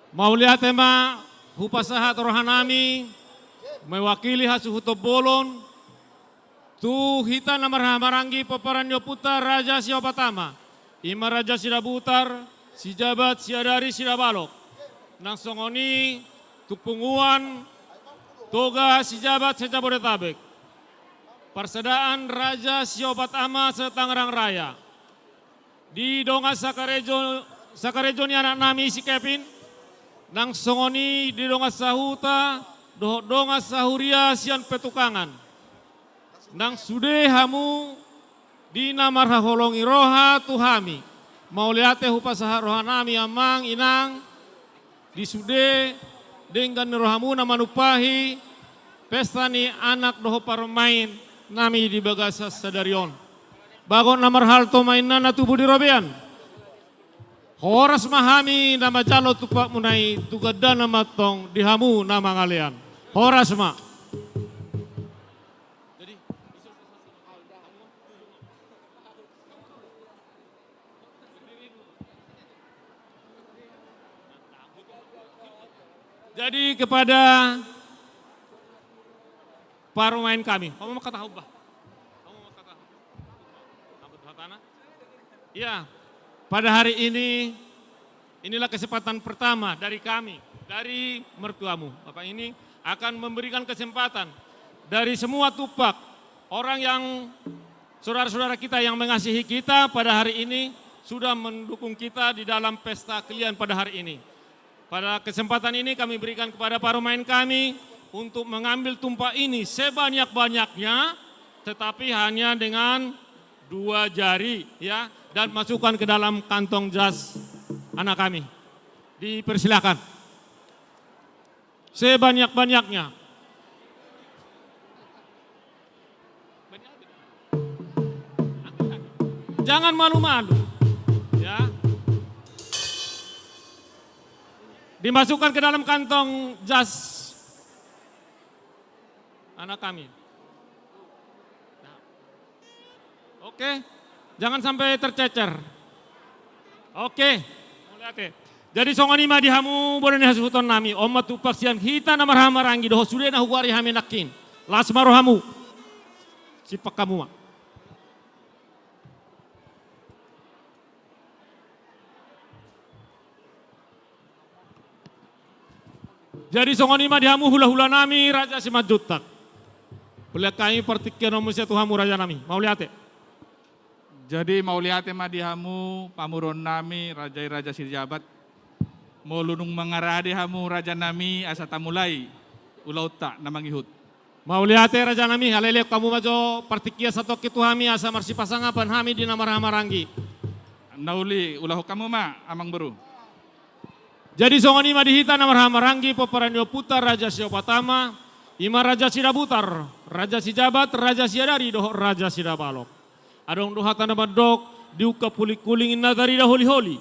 Mauliatema hupasahat rohanami mewakili hasuhuto bolon tu hita namarhamarangi paparanyo putar Raja Siopatama ima Raja Sidabutar si jabat siadari sidabalok nang songoni tupunguan toga si jabat sejabodetabek Persedaan Raja Siopatama Setangerang Raya di donga Sakarejo ni anak nami si Kevin nang songoni di donga sahuta donga sahuria sian petukangan nang sude hamu di namar haholongi roha tuhami mau liate hupasaha roha nami amang inang di sude dengan rohamu namanupahi pesta ni anak doho parmain nami di bagasa sadarion bagon namar halto mainan atu budi robean horas mahami nama jalo tupak munai tugada nama tong dihamu nama ngalian horas ma jadi kepada para pemain kami, kamu mau kata hubah? Kamu mau kata hubah? Ya, pada hari ini inilah kesempatan pertama dari kami, dari mertuamu. Bapak ini akan memberikan kesempatan dari semua tupak orang yang saudara-saudara kita yang mengasihi kita pada hari ini sudah mendukung kita di dalam pesta kalian pada hari ini. Pada kesempatan ini kami berikan kepada para pemain kami untuk mengambil tumpah ini sebanyak-banyaknya tetapi hanya dengan 2 jari ya dan masukkan ke dalam kantong jas anak kami. Dipersilakan. Sebanyak-banyaknya. Jangan malu-malu. Ya. Dimasukkan ke dalam kantong jas anak kami. Nah. Oke, jangan sampai tercecer. Oke, jadi songonima dihamu boleh hasuton nami. Omat tupak siang hita namar hamarangi doho sudah nahuari hami nakin. Lasmarohamu. Sipak kamu mak. Jadi songonima dihamu hula-hula nami Raja Simajutak. Beliau kami partikian nomusia Tuhamu Raja nami. Mau lihat ya? Jadi mau lihat dihamu pamuron nami Raja Sijabat. Mau lunung mengarah dihamu Raja nami asa tamulai ulauta namang ihut. Mau lihat ya Raja nami halele kamu majo partikia satu kituhami asa marsi pasangapan hami di nama Ramarangi. Nauli ulah kamu ma amang beru. Jadi songonima dihita nama Ramarangi peperanyo putar Raja Siopatama. Ima Raja Sidabutar, Raja Sijabat, Raja Siadari, doh Raja Sidabalok. Adong doha tanda madok, diuka pulik-kulingin nadari daholi-holi.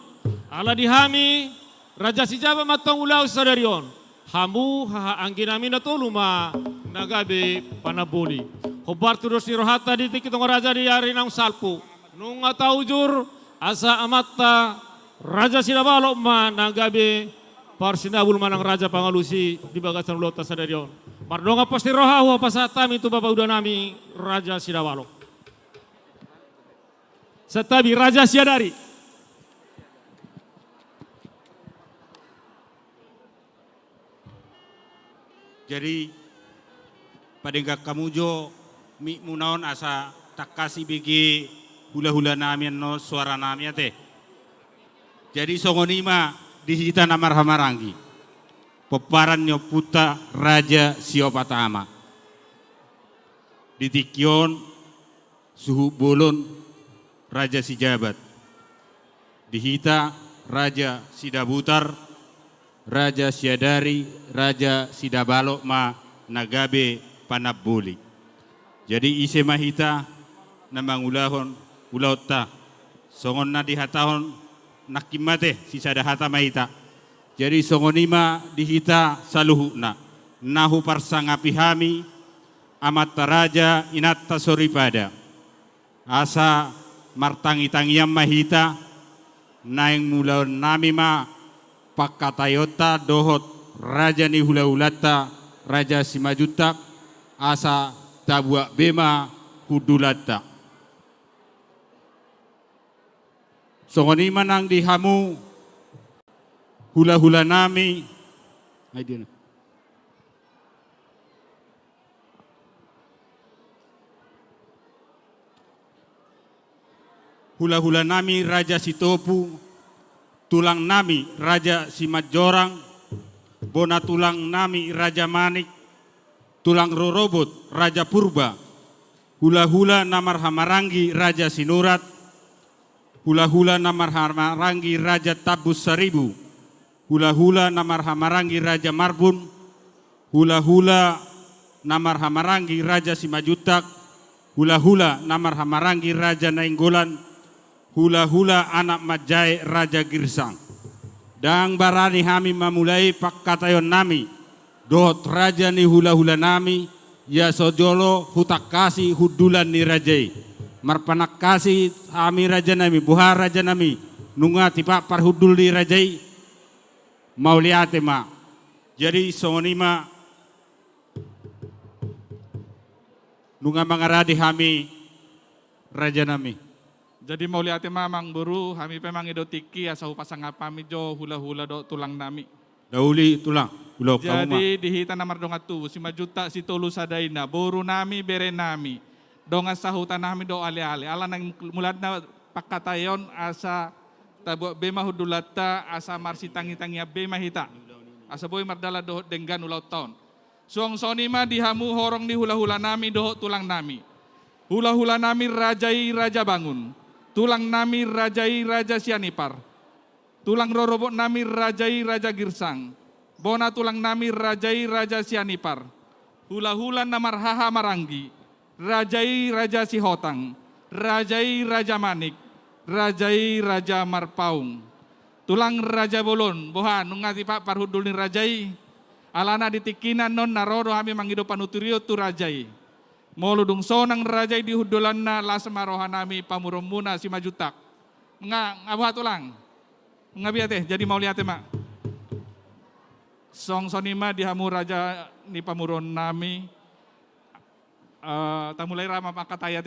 Ala dihami, Raja Sijabat matong ulau sadarion. Hamu haha angginami na toluma, nagabe panaboli. Hobar tudos ni rohata di tikitong Raja di hari nang salpu. Nung ataujur, asa amatta, Raja Sidabalok ma nagabe parsinabul manang Raja Pangalusi di bagasan ulota sadarion. Mardonga pasti rohahu apa satam itu bapak udah nami Raja Sidawalok. Setabi Raja Siadari. Jadi pada kamu jo mi munaon asa tak kasih bagi hula-hula nami no suara nami teh. Jadi songonima dihita namar hamarangi. Peparannya puta Raja Siopatama. Ditikyon suhu bolon Raja Sijabat. Dihita Raja Sidabutar, Raja Siadari, Raja Sidabalok ma nagabe panabuli. Jadi ise mahita namang ulahon ulauta. Songon na dihatahon nakimate si sadahata mahita. Jadi songonima dihita saluhuna. Nahu parsangapihami amat raja inatta soripada. Asa martangi-tangiam mahita naing mulaon nami ma Pakatayota dohot Raja ni hula-hulata Raja Simajutak asa tabua bema hudulata. Songoni manang dihamu hula-hula nami. Hula-hula nami Raja Sitopu, tulang nami Raja Simajorang, bona tulang nami Raja Manik, tulang rorobot Raja Purba, hula-hula namar hamarangi Raja Sinurat, hula-hula namar hamarangi Raja Tabus Seribu, hula-hula namar hamarangi Raja Marbun, hula-hula namar hamarangi Raja Simajutak, hula-hula namar hamarangi Raja Nainggolan, hula-hula anak Majai Raja Girsang. Dang barani kami memulai pakatayon nami, dohot raja ni hula-hula nami, ya sojolo hutak kasih hudulan ni rajai. Marpanak kasih kami raja nami, buha raja nami, nunga tipa parhudul ni rajai, mauliate ma. Jadi sonima nunga mangaradi kami raja nami. Jadi mau lihat mamang buru, kami pemang ido tiki asau pasang apa mi jo hula-hula do tulang nami. Dauli tulang, ulau kamu. Jadi dihita namar donga tu, 5 juta si tolu sadaina, boru nami bere nami. Donga sahutan nami do ale-ale. Ala nang mulat na pakatayon asa tabu bema hudulata asa marsi tangi-tangia bema hita. Asa boy mardala do denggan ulau tahun. Suang sonima dihamu horong di hula-hula nami do tulang nami. Hula-hula nami rajai raja bangun. Tulang nami rajai Raja Sianipar. Tulang rorobot nami rajai Raja Girsang. Bona tulang nami rajai Raja Sianipar. Hula-hula namar haha marangi. Rajai Raja Sihotang. Rajai Raja Manik. Rajai Raja Marpaung. Tulang Raja Bolon. Boha nungati pak parhudulin rajai. Alana ditikinan non naroro kami mangido panuturio tu rajai. Moludung sonang rajai di hudulanna lasmaroha nami pamurumuna 5 juta. Ngabuhat ulang. Ngabiat jadi mau lihat mak. Song sonima dihamu raja ni pamuron nami. Tamulai rama pakataya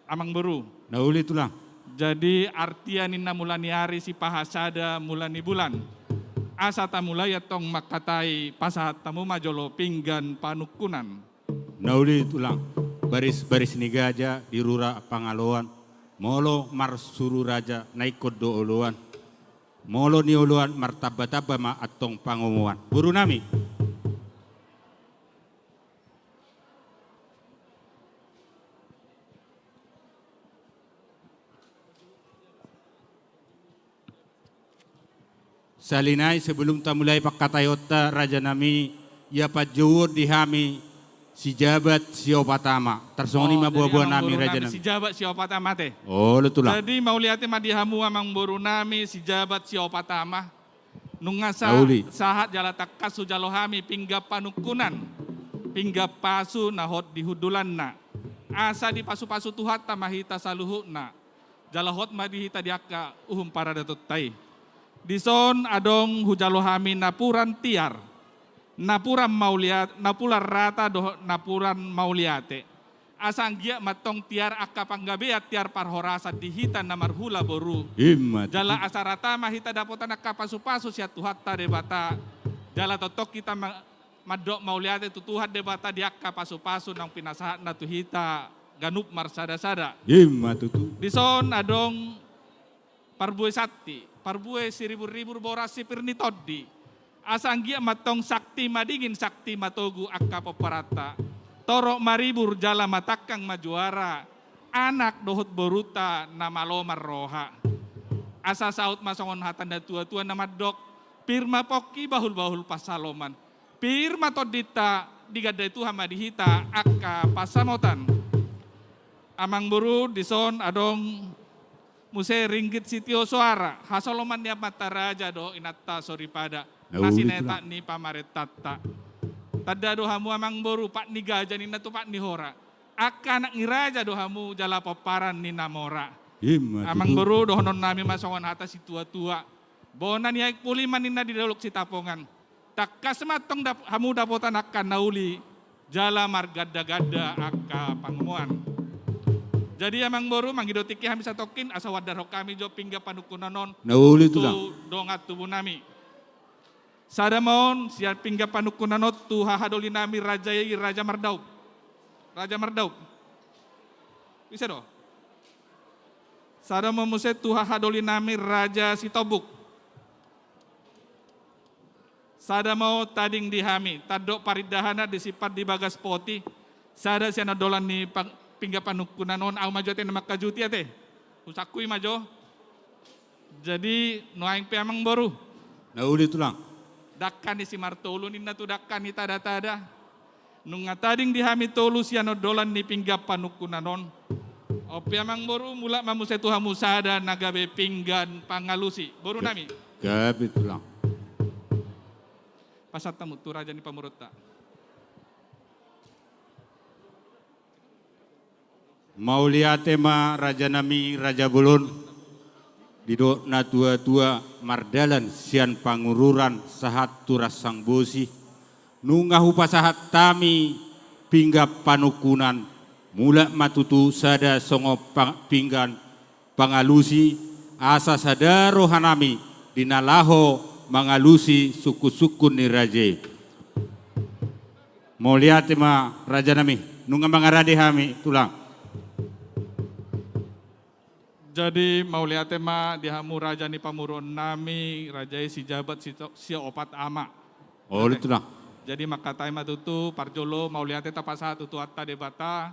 amang beru. Nauli tulang. Jadi artian inna mulani hari si pahasada mulani bulan. Asa tamulai tong makatai pasat tamu majolo pinggan panukunan. Nauli tulang. Baris-baris niga aja di rura pangaloan. Molo mar suru raja naikod do oluan. Molo ni oluan martaba-taba ma atong pangumuan. Buru nami. Salinay sebelum tamulay pakatayota raja nami ya pajur dihami si jabat siopatama. Tersongoni buah-buah nami raja nami. Si jabat siopatama teh. Oh letulah. Jadi mau lihat madihamu amang boru nami si jabat siopatama. Nungasa sahat jalatak kasu jalohami pinggap panukunan. Pinggap pasu nahot dihudulan na. Asa di pasu-pasu tuhat tamahita saluhu na. Jalahot madihita diaka para datut tai. Dison adong hujalohami napuran tiar. Napuran mauliat, napular rata doh napuran mauliate. Asang gia matong tiar akka panggabeat tiar parhorasa dihita namar hula boru. Jala asarata mahita dapotan akka pasu-pasu siat tuhatta debata. Jala totok kita madok mauliate tutuhat debata di akka pasu-pasu nang pinasahat na tuhita ganup marsada-sada. Dison adong parbue sati, parbue siribur-ribur borasi pirnitodi. Asanggia matong sakti madingin sakti matogu akka peparata. Torok maribur jala matakang majuara. Anak dohot boruta nama lomar roha. Asa saut masongon hatan da tua-tua nama dok. Pirma poki bahul-bahul pasaloman. Pirma todita digadai Tuhan madihita akka pasamotan. Amang buru dison adong muse ringgit sitio suara. Hasoloman dia mata raja do inatta sorry pada. Nasi neta ni pamaretata. Tada dohamu amang boru pak ni gaja ni natu pak ni hora. Aka anak ngiraja dohamu jala paparan ni namora. Amang boru dohonon nami masongan atas si tua-tua. Bona niaik puli manina di daluk si tapongan. Takkas matong hamu dapotan akan nauli jala margada-gada akka pangemuan. Jadi amang boru mangidotiki hami satokin asa wadarho kami jo pingga panukunanon. Nauli tu lang. Dongat tubuh nami. Sadamon siar pingga panukunanot tu hahadoli nami Raja Mardaup. Raja Mardaup. Bisa do? Sadamon muse tu hahadoli nami Raja Sitobuk. Sada mau tading dihami, tadok paridahana disifat di bagas poti. Sada siana dolan ni pingga panukunanon au majo te nama kajuti ate. Usakui majo. Jadi noaing pe amang boru. Nauli tu lang. Dakkan isi martolu ninna tu dakkan ni tada-tada. Nunga tading dihami tolu siana dolan ni pingga panukunanon. Opi amang boru mula mamuse tu hamu sada nagabe pinggan pangalusi. Boru nami. Gabi tu lang. Pasat tamu tu raja ni pamurutta. Mauliate ma raja nami Raja Bulun. Didok na tua-tua mardalan sian pangururan sahat turas sang bosi. Nungahu pasahat tami pingga panukunan. Mula matutu sada songo pinggan pangalusi. Asa sadaro hanami dinalaho mangalusi suku-suku ni raja. Mau lihat ma raja nami, nunga mangarade hami tulang. Jadi mau lihat ma dihamu raja ni pamuron nami, raja si jabat si opat ama. Oh tulang. Jadi makatai ma tutu parjolo mau lihat tapasa tutu atta debata.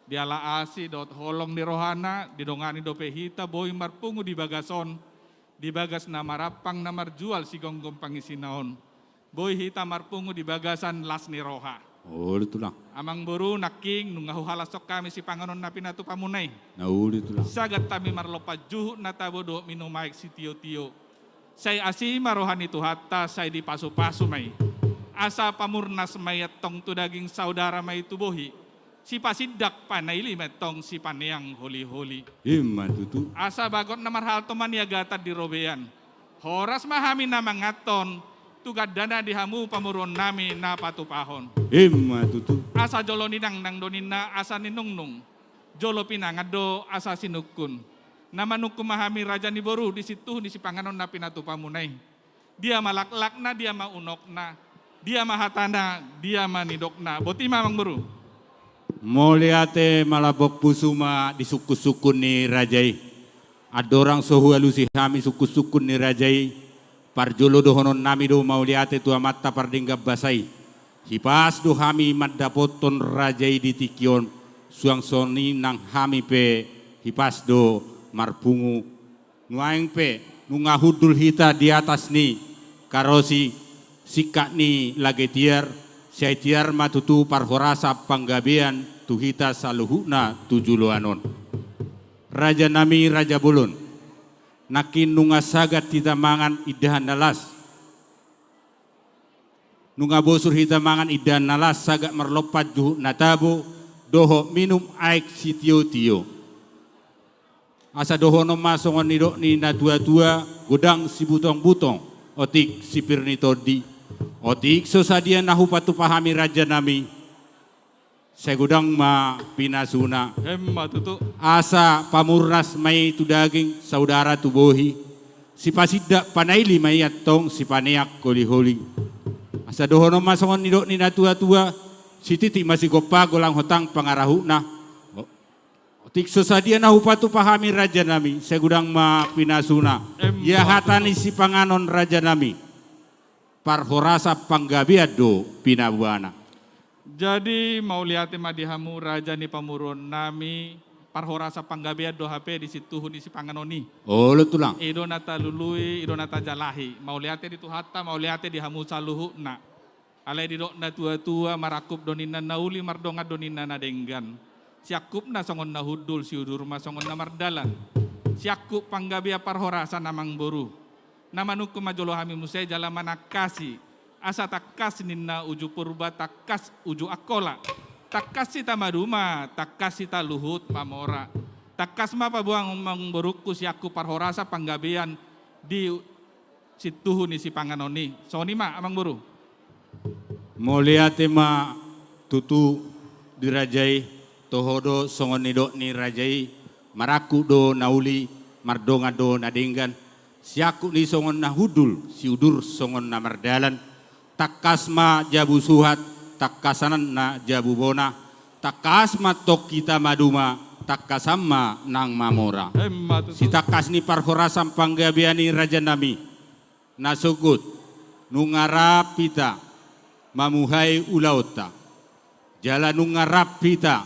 Diala asi dot holong di rohana, didongani dope hita boy marpungu di bagason. Di bagas nama rapang namar jual si gonggong pangisinaon. Boy hita marpungu di bagasan las ni roha. Oh itu lang. Amang boru naking nungahu halasok kami si panganon na pinatu pamunay. Nauli itu lang. Sagat kami marlopa juhu na tabodo minumaik si tio-tio. Say asi marohan itu hatta say di pasu-pasu may. Asa pamurnas mayat tong tu daging saudara may tubohi. Si pasidak panaili metong si paneang holi-holi. Iman tutu. Asa bagot na marhal toman yagatan di robean. Horas mahami na mangaton. Tugadana dihamu pamuron nami na patupahon. Iman tutu. Asa jolo ninang nang donina asa ninungnung. Jolo pinangado asa sinukun. Namanukum mahami raja ni boru di situ di si panganon na pinatupamunay. Dia malaklakna, dia maunokna. Dia mahatana, dia manidokna. Boti mamang boru. Moliate malabok pusuma di suku-suku ni rajai. Adorang sohu alusi hami suku-suku ni rajai. Parjolo dohonon nami do mauliate tua mata pardinggap basai. Hipas do hami maddapoton rajai di tikion. Suang soni nang hami pe hipas do marpungu. Nuaing pe nungahudul hita di atas ni karosi sikak ni lagetiar. Siai tiar matutu parhorasa panggabean tuhita saluhuna tujuluanon. Raja nami Raja Bulun. Nakin nunga sagat hita mangan idahan nalas. Nunga bosur hita mangan idahan nalas sagat merlopat juhu natabo. Doho minum aik si tio-tio. Asa doho no masongon nidok ni na tua-tua godang si butong-butong. Otik si pirnitodi. Otik sosadia nahu patu pahami raja nami. Saya gudang ma pinasuna. Hemma tutu. Asa pamurnas may tu daging saudara tu bohi. Si pasida panaili may atong si paneak koli-holi. Asa dohono masongon nidok ni natua-tua. Si titi masih gopa golang hotang pangarahu na. Otik sosadia nahu patu pahami raja nami. Saya gudang ma pinasuna. Ya hatani si panganon raja nami. Parhorasa panggabiado pinabuana. Jadi mau lihat madihamu raja ni pamuron nami parhorasa panggabiado HP di situ di si panganoni. Oh lo tulang. Idonata lului, idonata jalahi. Mau lihat di tuhata, mau lihat di hamu saluhu na. Alai di dok na tua-tua marakup donina nauli mardonga donina na denggan. Siakup na songon na hudul si udurma songon na mardalan. Siakup panggabia parhorasa namang boru. Namanuku majolo hami musai jala manakasi. Asa takas ninna uju purba takas uju akola. Takas sita maduma, takas sita luhut pamora. Takas ma pabuang mangboruku siaku parhorasa panggabean di situhu ni si panganoni. Soni ma amang buru. Mulia tema tutu dirajai tohodo songonido ni rajai maraku do nauli mardonga do nadinggan siaku ni songon nahudul si udur songon na mardalan takasma jabu suhat takasanan na jabu bona takasma tok kita maduma takasama nang mamora si takas ni parhorasam panggabiani raja nami nasugut nungarap pita mamuhai ulauta jalan nungarap pita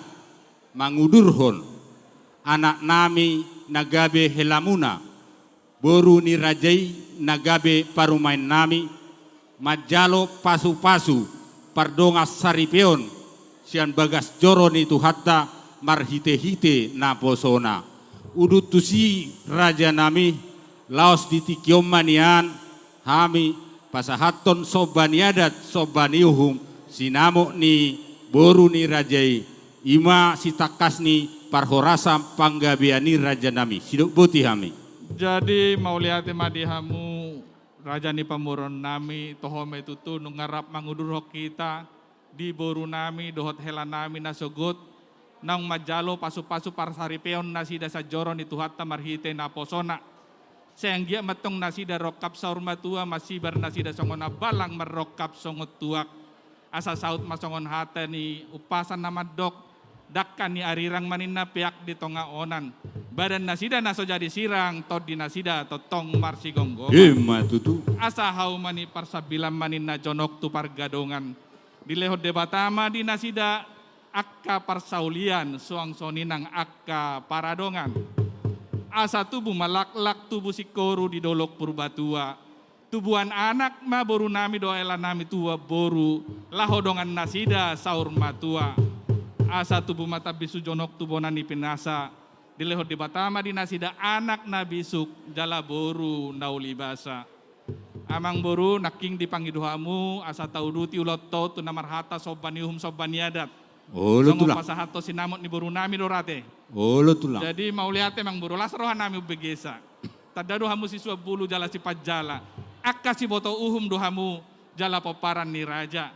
mangudurhon anak nami nagabe helamuna boru ni rajai nagabe parumain nami majalo pasu-pasu pardonga saripeon sian bagas joro ni tuhatta marhite-hite na posona udut tusi raja nami laos ditikiomanian hami pasahaton sobaniadat sobaniuhum sinamo ni boru ni rajai ima sitakas ni parhorasam panggabiani raja nami siduk buti hami. Jadi mauliate madihamu raja ni pamuron nami tohome tutu nungarap mangudurho kita di boru nami dohot hela nami nasogot nang majalo pasu-pasu parsaripeon nasida sajoro ni tuhatta marhite na posona sehingga matong nasida rokap saur matua masibar nasida songona balang merokap songot tuak asa saut masongon hate ni upasan nama dok dakkan ni arirang maninna piak di tonga onan badan nasida naso jadi sirang tod di nasida totong marsi gonggong tutu asa hau mani parsabilam maninna jonok tu pargadongan di lehot debatama di nasida akka parsaulian suang soninang akka paradongan asa tubuh malaklak tubuh sikoru di dolok purbatua tubuhan anak ma boru nami doela nami tua boru lahodongan nasida saur matua asa tubuh mata bisu jonok tubonan ni pinasa dilehot di batama di nasida anak nabisuk jala boru nauli basa amang boru naking dipangiduhamu asa tauduti ulotto tu namarhata sobaniuhum sobaniadat songo pasahato sinamot ni boru nami dorate tulang jadi mauliate mang boru lasrohan nami ubegesa tadaduhamu siswa bulu jala sifat jala akka si boto uhum dohamu jala paparan ni raja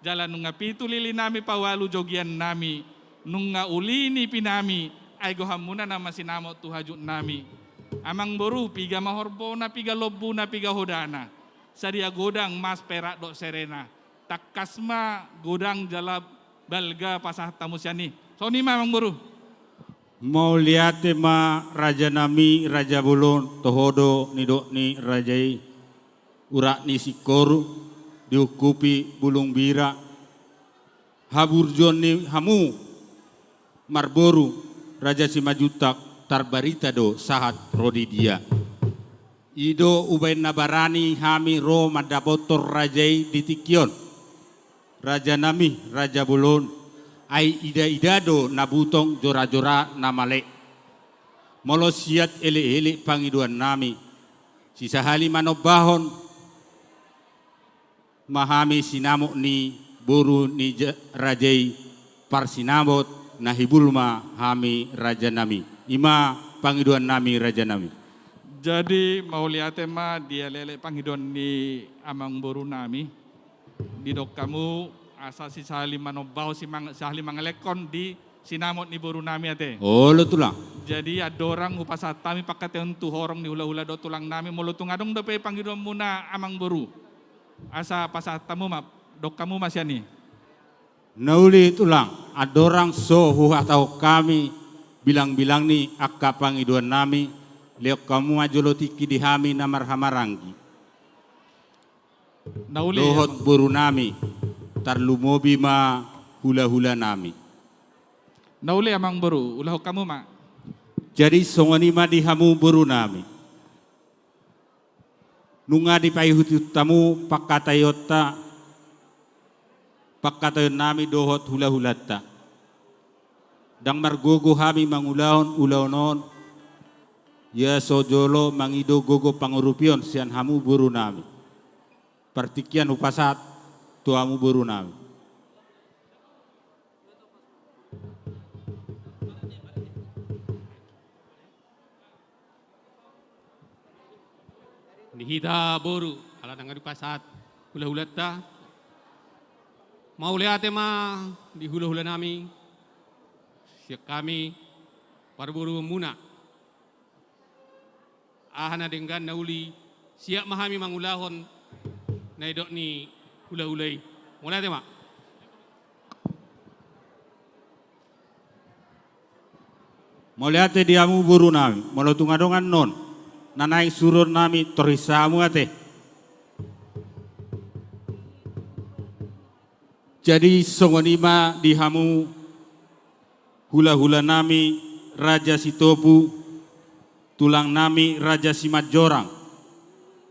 jala nunga pitu lili nami pawalu jogian nami nunga ulini pinami ay gohamuna nama sinamo tuhajut nami amang boru piga mahorbona piga lobuna piga hodana sadia godang mas perak dok serena takasma godang jala balga pasah tamusyani soni mamang boru mau lihat ma raja nami raja bulon tohodo nidok ni rajai urak ni sikoru diukupi bulung bira haburjon ni hamu marboru raja simajutak tarbarita do sahat rodi dia ido ubain nabarani hami ro madabotor rajai ditikion raja nami raja bulon ai ida do nabutong jora-jora namale molosiat ele-ele pangiduan nami sisa hali manobahon mahami sinamok ni boru ni rajai parsinamot nahibulma hami raja nami ima pangiduan nami raja nami. Jadi mau lihat tema dia lele pangiduan ni amang boru nami di dok kamu asa si sahali manobau si sahali mangalekon di sinamot ni boru nami ate. Tulang. Jadi ada orang upasatami pakai tu horong ni hula-hula do tulang nami mulutung adong dope pangiduan muna amang boru. Asa pasatamu map dok kamu masih ani. Nauli tulang adorang sohu atau kami bilang-bilang ni akka pangiduan nami liok kamu ajolotiki di hami namar hamaranggi. Nauli dohot boru nami tarlumobi ma hula-hula nami. Nauli amang boru ulah kamu ma. Jadi songoni ma di hamu boru nami. Nunga di payuti tamu pakatayota pakatayon nami dohot hula-hulata. Dang margogo hami mangulaon ulaonon ya sojolo mangido gogo pangurupion sian hamu boru nami. Partikian upasat tuamu boru nami. dihita boru ala nangadu pasat hula-hula ta mau lihat tema di hula-hula nami siap kami parburu muna ahana dengan nauli siap mahami mangulahon na idok ni hula-hulay mulai tema Moliate diamu buru nami, molotungadongan non, nanai surun nami torisamu ate. Jadi songonima dihamu hula-hula nami Raja Sitopu, tulang nami Raja Simajorang,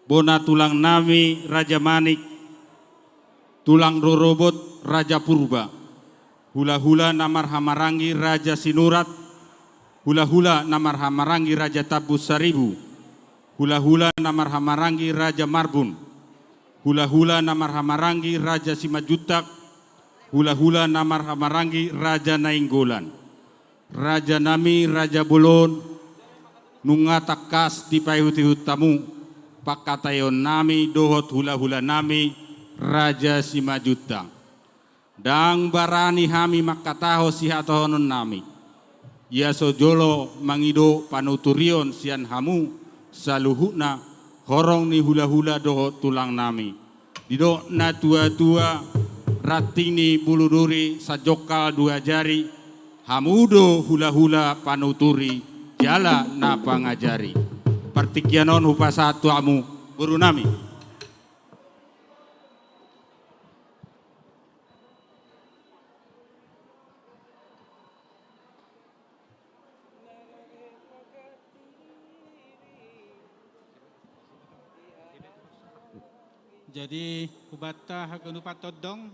bona tulang nami Raja Manik, tulang rorobot Raja Purba, hula-hula namar hamarangi Raja Sinurat, hula-hula namar hamarangi Raja Tabus Saribu, hula-hula namar hamarangi Raja Marbun, hula-hula namar hamarangi Raja Simajutak, hula-hula namar hamarangi Raja Nainggolan, Raja Nami Raja Bolon, nunga takas di payuti tamu, pakatayon nami dohot hula-hula nami Raja Simajutak, dang barani hami makataho sihatohonon nami. Ya sojolo mangido panuturion sian hamu saluhuna horong ni hula-hula doho tulang nami. Dido na tua-tua ratini buluduri sajokal dua jari hamudo hula-hula panuturi jala na pangajari. Partikianon hupasatu amu guru nami. Jadi kubata hagenupat todong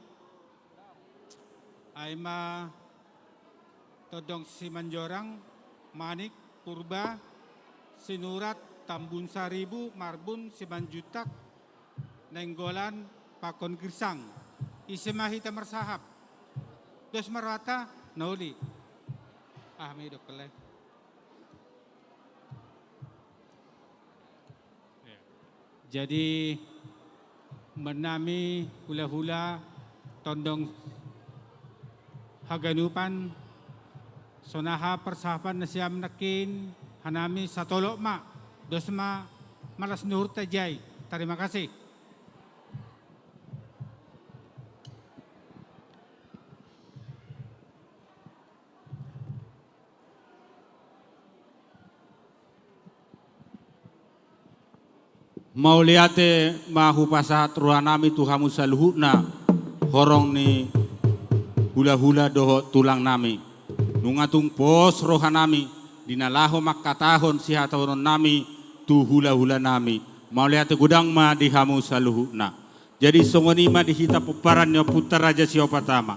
aima todong Simanjorang, Manik, Purba, Sinurat, Tambun Saribu, Marbun, Simanjutak, Nainggolan, Pakon Girsang, Isemahita Mersahap, Dos Marwata, Nauli. Ahmi dokle. Jadi menami hula-hula tondong haganupan sonaha persahapan nasiam nakin hanami satolok ma dosma malas nur tajai. Terima kasih. Mau liate mahu pasat ruanami tuhamu saluhuna horong ni hula-hula doho tulang nami nungatung pos rohanami dinalaho makatahon sihatahon nami tu hula-hula nami mau liate gudang ma dihamu saluhuna jadi songoni ma dihita peparan yo putar raja siopatama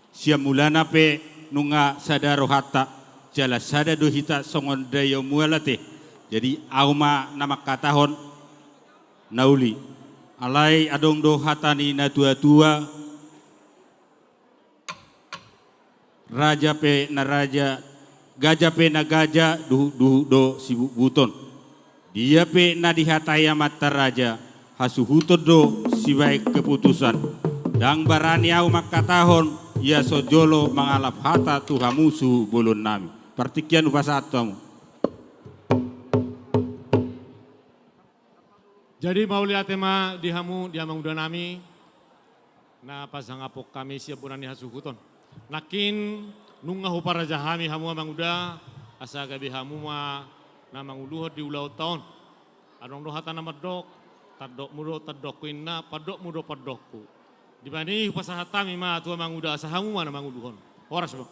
sia mulana pe nunga sadaro hatta jala sada dohita songon dayo mualate jadi auma nama katahon nauli alai adong do hatani na tua-tua raja pe na raja gajah pe na gajah do sibuk buton dia pe na dihataya mata raja hasuhuton do si baik keputusan dang barani au makatahon ya sojolo mangalap hata tuhamusu bolon nami partikian upasatamu. Jadi mau lihat tema dihamu diamang udah nami na pasang apok kami siap bunani hasukuton. Nakin nunga hupara jahami hamu amang udah asa gabi hamu ma namang uluhot di ulau tahun. Adong dohata nama dok tadok mudo tadok kuinna padok mudo padokku. Dibanding pasahatami ma tu amang udah asa hamu ma namang uluhon. Horas bang.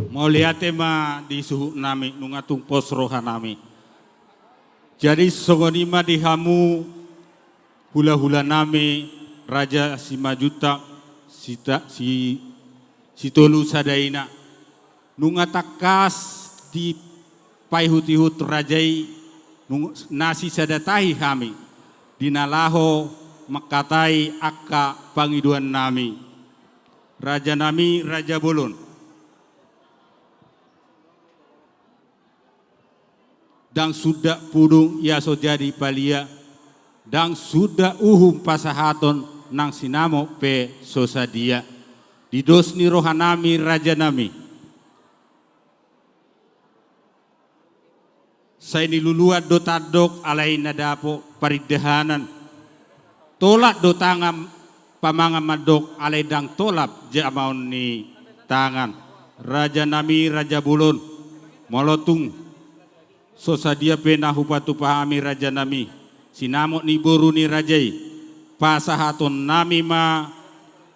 Mau lihat tema di suhu nami nunga tung pos roha nami. Jadi songonima dihamu hula-hula nami Raja Simajutak si tolu sadaina nunga takas di paihut-ihut rajai nasi sadatahi kami dinalaho makatai akka pangiduan nami Raja nami Raja Bolon dan sudah pudung ia so jadi palia, dan sudah pasahaton nang sinamo pe sosadia. Didosni rohanami raja nami. Saya niluluat do tadok alai nadapo paridahanan. Tolak do tangam pamangan madok alai dang tolap jamaun ni tangan. Raja nami raja bulun molotung sosadia pena hupatu pahami raja nami. Sinamo ni boru ni rajai pasahaton nami ma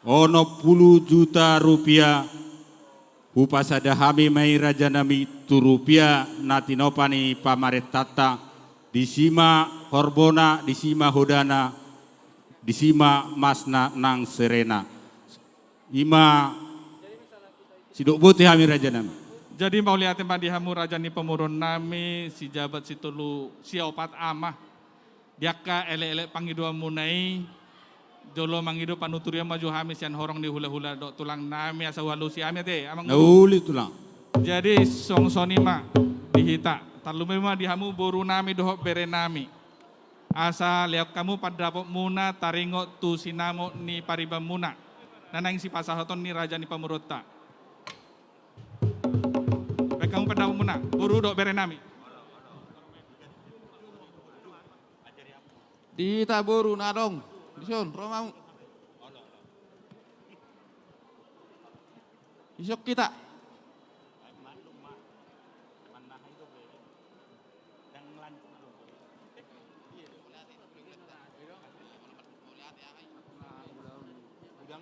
ono 10 juta rupiah upasada hami mai raja nami tu rupiah natinopani pamaret tata disima horbona disima hodana disima masna nang serena ima sidok bote hami raja nami. Jadi mau lihat madihamu raja ni pemurun nami si jabat si tulu si opat amah diaka ele-ele pangidua munai jolo mangido panuturia maju hamis yang horong di hula-hula dok tulang nami asa walusi ami teh amang nauli tulang. Jadi song sonima dihita talume mah dihamu boru nami dohok bere nami asa liap kamu pada muna taringo tu sinamo ni pariba muna nanang si pasahoton ni raja ni pamurota baik kamu pada muna boru dok bere nami dihita boru nadong Disun, Romau. Isok kita.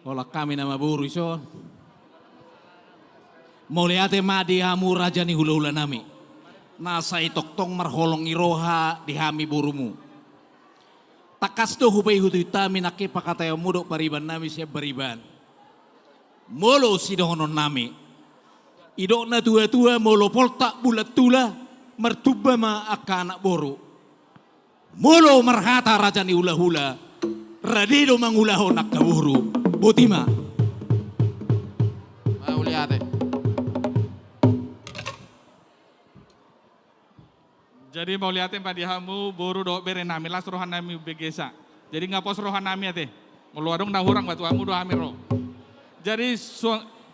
Olah kami nama buru iso. Mau lihat madi hamu raja ni hula-hula nami. Nasai toktong marholong iroha di hami burumu. Takas do hubai hutu itami nake pakatayo mudok pariban nami siya bariban. Molo sidohonon nami. Idok na tua-tua molo polta bulat tula mertuba ma anak boru. Molo marhata raja ni hula-hula. Radido mangulaho nak kaburu. Botima. Mau lihat. Jadi mau lihatin padihamu boru do bere nami las rohan nami begesa. Jadi ngapos rohan nami ate. Meluadong nahurang batu amu do amiro. Jadi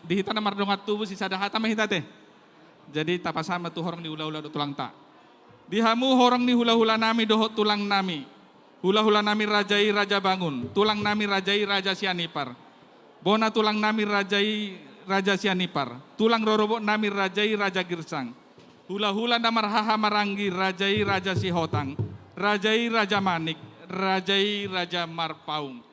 dihita namar dongat tubuh si sadahata mahita teh. Jadi tapasama tu horong di hula-hula do tulang tak. Dihamu horong di hula-hula nami dohot tulang nami. Hula-hula nami rajai raja bangun. Tulang nami rajai raja sianipar. Bona tulang nami rajai raja sianipar. Tulang rorobo nami rajai raja girsang. Hula-hula namar haha maranggi rajai raja sihotang, rajai raja manik, rajai raja marpaung.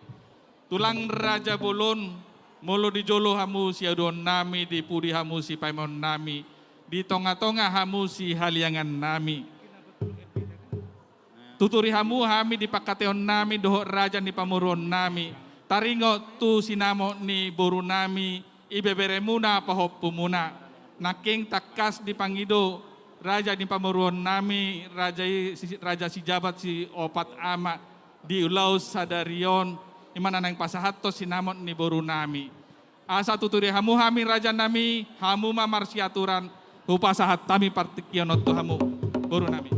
Tulang raja bolon, molo di jolo hamu si adon nami, di pudi hamu si paimon nami, di tonga-tonga hamu si haliangan nami. Tuturi hamu hami di pakateon nami, doho raja ni pamuron nami, taringo tu sinamo ni boru nami, ibebere muna pahop pumuna. Naking takas di pangido raja di pamuruan nami raja si jabat si opat ama di ulau sadarion imana nang pasahato sinamon ni boru nami asa tuturi hamu hami raja nami hamu mamar siaturan hupasahat tami partikionot tu hamu boru nami.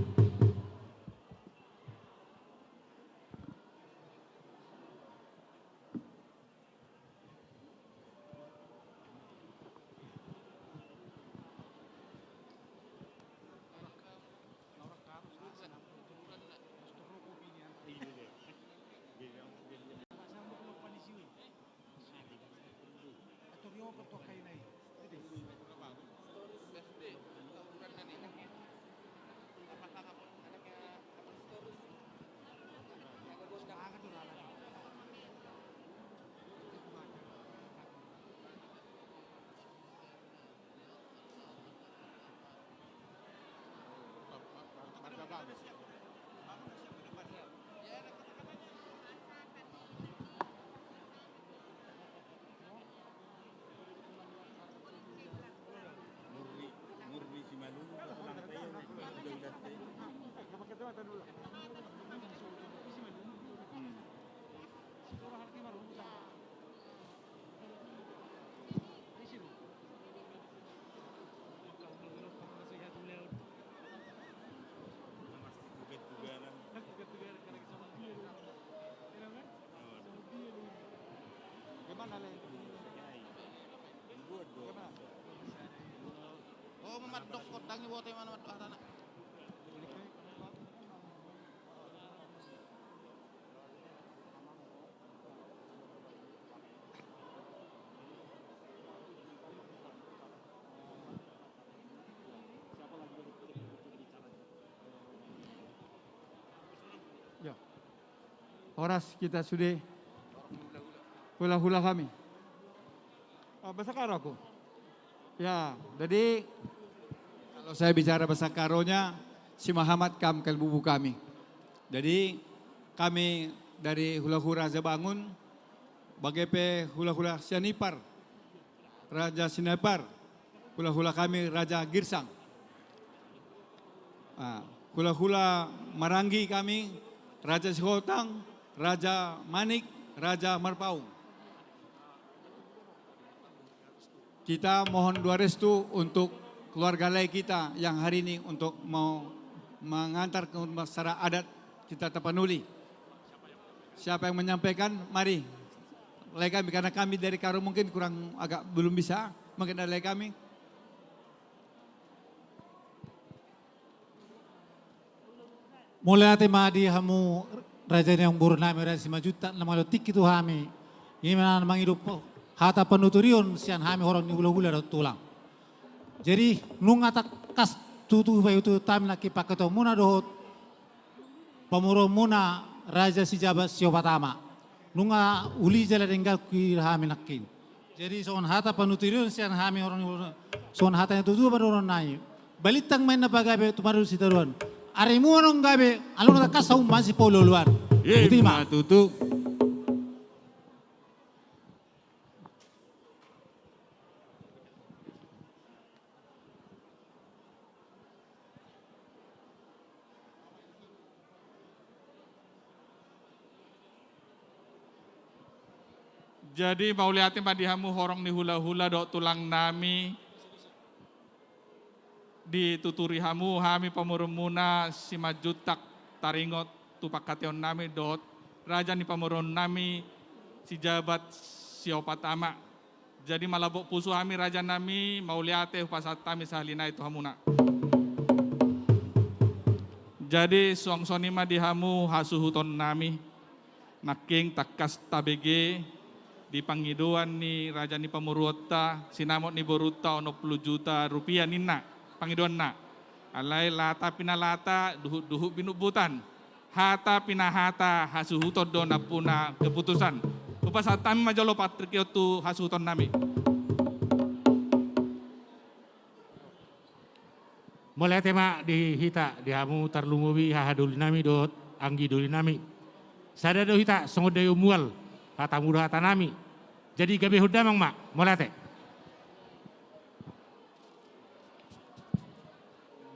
Horas kita sudah hula-hula kami. Bahasa Karo aku. Ya, jadi kalau saya bicara bahasa Karonya, si Muhammad kam bubu kami. Jadi kami dari hula-hula Raja Bangun, bagai hula-hula Sianipar, Raja Sinapar, hula-hula kami Raja Girsang. Hula-hula Marangi kami, Raja Sihotang, Raja Manik, Raja Marpaung. Kita mohon doa restu untuk keluarga lain kita yang hari ini untuk mau mengantar ke masyarakat adat kita Tapanuli. Siapa yang menyampaikan? Mari. Lain kami, karena kami dari Karo mungkin kurang agak belum bisa. Mungkin ada lain kami. Mulai ate madi hamu raja yang burnami raja 5 juta nama lotik itu kami. Ini mana mangidup hata penuturion sian kami orang ni hula-hula tulang. Jadi nunga tak kas tutu bayu tu tam nak pakai tu muna dohot pamuro muna raja si jabat siopatama. Nunga uli jala denggal ki kami nakin. Jadi son hata penuturion sian kami orang son hata yang tutu baru orang naik. Balitang main na bagabe tu baru si taruan. Arimu orang gabe, alun tak kasau masih polo luar. Itu mah tutu. Jadi mau lihatin padihamu horong ni hula-hula dok tulang nami. Dituturi hamu hami pamurumuna 5 jutak taringot tupak kation nami dot raja ni pamurun nami si jabat siopatama. Jadi malabok pusu hami raja nami mau liate upasat tami sahlina itu hamuna. Jadi suang sonima di hamu hasuhuton nami naking takas tabege di pangiduan ni raja ni pamuruota sinamot ni boruta ono 10 juta rupiah nina. Pangiduan na, alay lata pinalata, duhuk binubutan, hata pinahata, hasuhuton doon na puna keputusan. Upasat kami majolo patrikyo tu hasuhuton nami. Mulai tema di hita, di hamu tarlunguwi hahaduli nami dot, anggi duli nami. Sada do hita, songod dayo mual, hata muda hata nami. Jadi gabe hudamang mak, mulai te.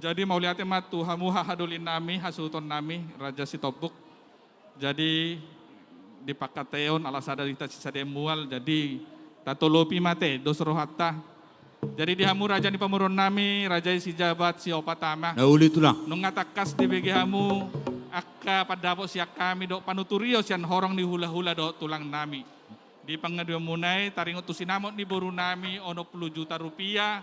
Jadi mau lihatnya matu hamu hahadulin nami hasuton nami raja sitopuk. Jadi di pakateon ala sadar kita sisa demual jadi tatolopi mate dosro hatta. Jadi di hamu raja ni pamurun nami raja si jabat si opatama. Nauli tulang. Nungatakas di begi hamu akka padapo siak kami dok panuturio sian horong di hula-hula dok tulang nami. Di pangadu munai taringot tu sinamot ni boru nami ono 10 juta rupiah.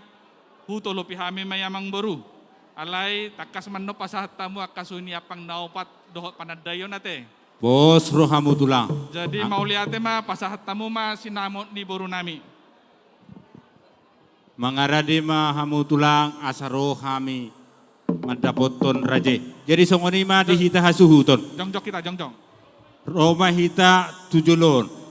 Hutolopi hami mayamang boru. Alay takas manno pasahatamu akasuni apang naupat dohot panadayon nate. Bos rohamu tulang. Jadi mau liate mah pasahatamu mah sinamot ni boru nami. Mangaradi mah hamu tulang asaro kami madapoton raje. Jadi songoni mah dihita hasuhuton. Jongjok kita jongjong. Roma hita tujulon.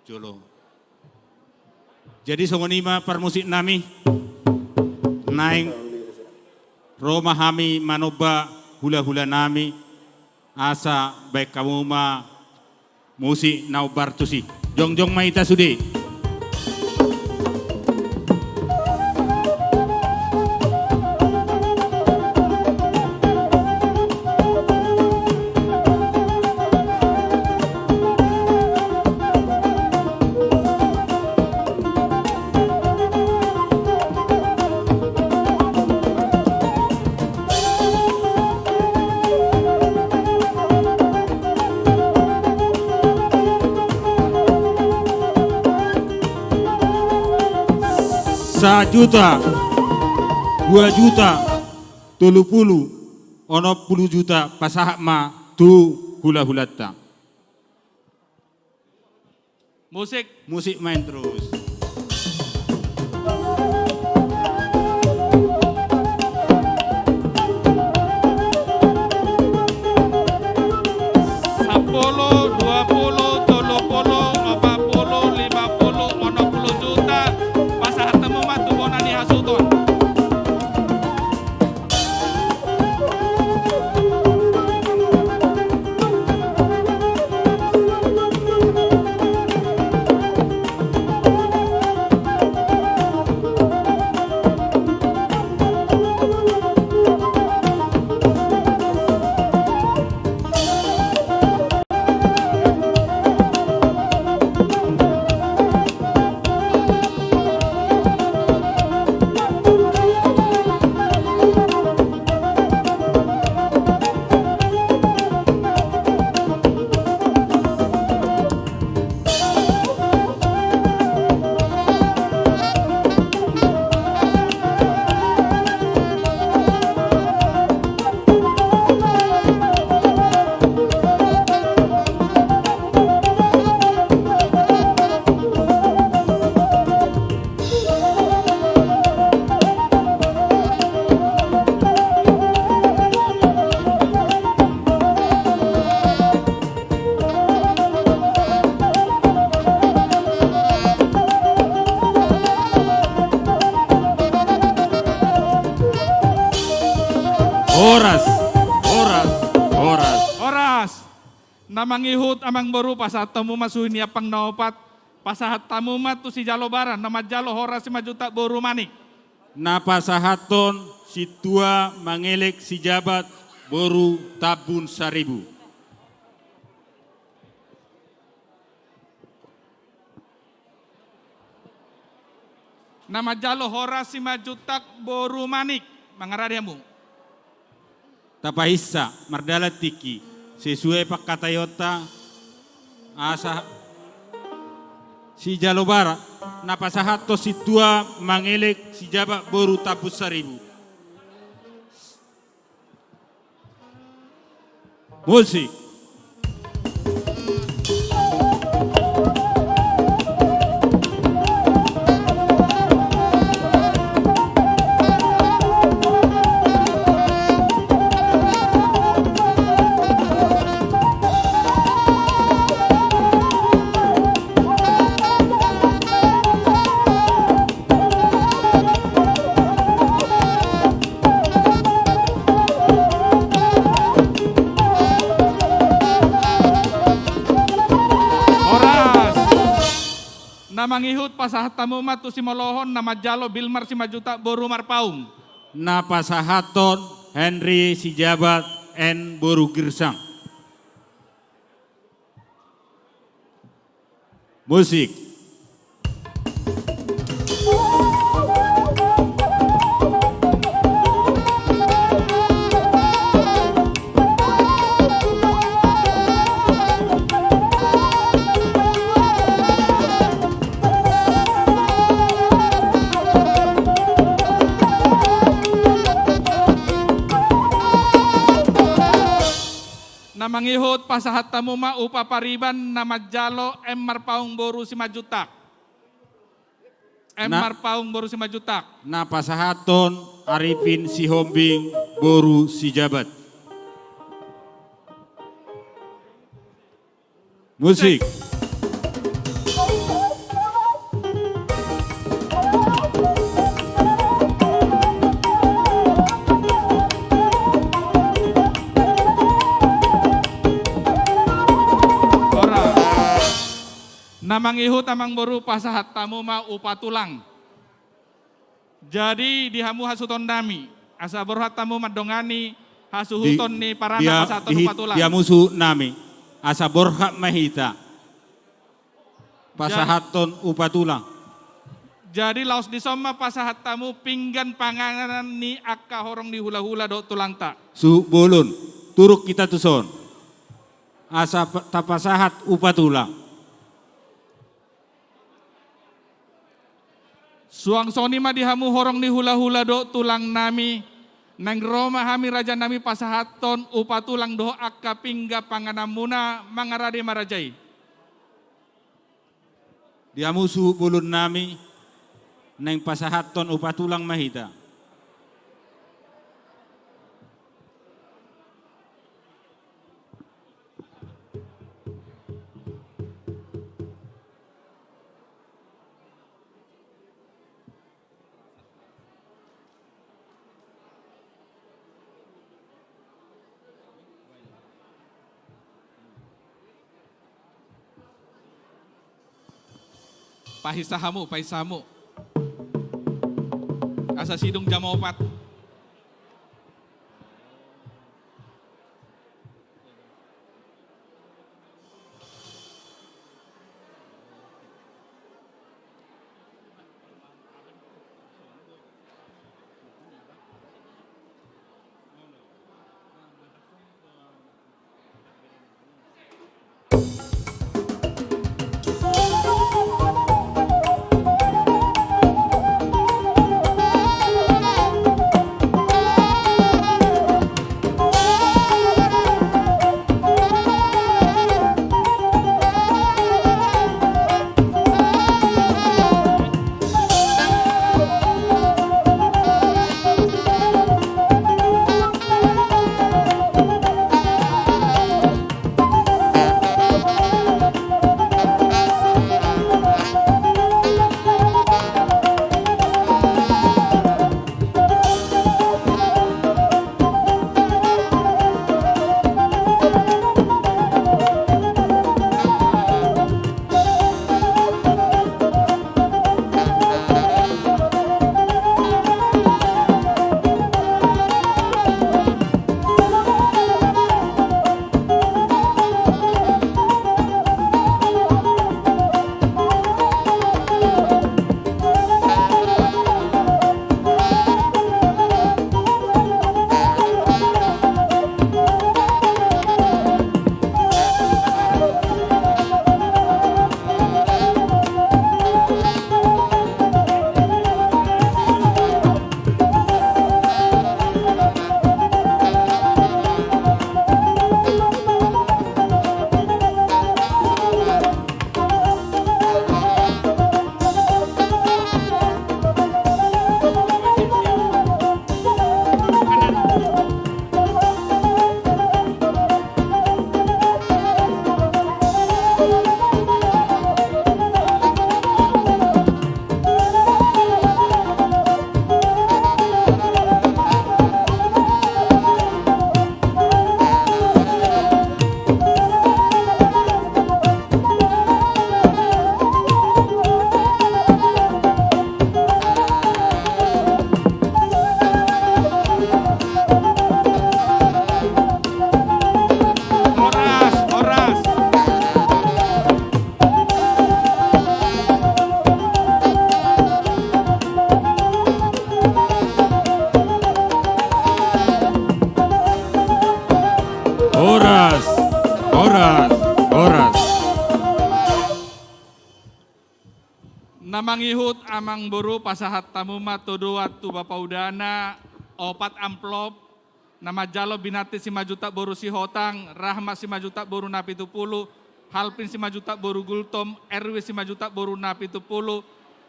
Jolo. Jadi songonima permusik nami naing Roma hami manoba hula-hula nami asa baik kamu ma musik nau bartusi jongjong maita sudi. 1.000.000, 2.000.000, 30, 60.000.000 pasahat ma tu hula-hulata. Musik main terus. Horas. Namangihut amang baru pasahat tamu masuhin ya pang naopat. Pasahat tamu mat tu si jalo baran. Nama jalo horas 5.000.000 boru manik. Napasahaton si tua mangelek si jabat boru tabun 1.000. Nama jalo horas 5.000.000 boru manik. Mangaradiamu. Tapahissa mardala tiki sesuai pak katayota asa si jalobara napasahato si tua mangelek si jabak boru tapus 1.000. Musik. Namangihut pasahat tamu mat tu si molohon nama jalo Bilmar 5.000.000 boru marpaung. Napasahaton Henry si jabat en boru girsang. Musik. Namangihut pasahat tamu ma upa pariban nama jalo M marpaung boru 5.000.000. Marpaung boru 5.000.000. Napasahaton Arifin si hombing boru si jabat. Musik. Namangihut amang boru pasahat tamu ma upa tulang. Jadi dihamu hasuton dami. Asa borhat tamu madongani hasuhuton ni parana pasahaton upa tulang. Dia musuh nami. Asa borhat mahita. Pasahaton upa tulang. Jadi laos disoma pasahat tamu pinggan panganan ni akka horong di hula-hula do tulang tak. Su bolon. Turuk kita tuson. Asa tapasahat upa tulang. Suang soni ma dihamu horong ni hula-hula do tulang nami. Nang Roma hami raja nami pasahaton upa tulang do akka pingga panganamuna mangarade marajai. Dihamu suhu bulun nami nang pasahaton upa tulang mahita. Pahisahamu, pahisamu. Asa sidung jam 4. Oras. Namangihut amang buru pasahat tamu matodo watu bapa udana 4 amplop nama jalo binati 5 juta boru si hotang rahmat 5 juta boru napi 70 halpin 5 juta boru gultom RW 5 juta boru napi 70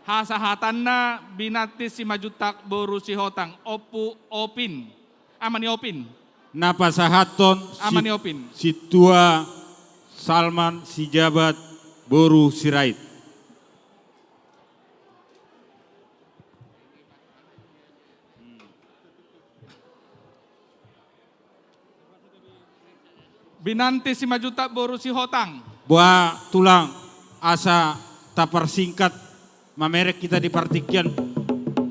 hasahatanna binati 5 juta boru si hotang opu opin amani opin Napa sahaton amani opin si tua Salman si jabat boru sirait. Binanti 5 juta boru si hotang. Buah tulang asa tapar singkat mamerek kita dipartikian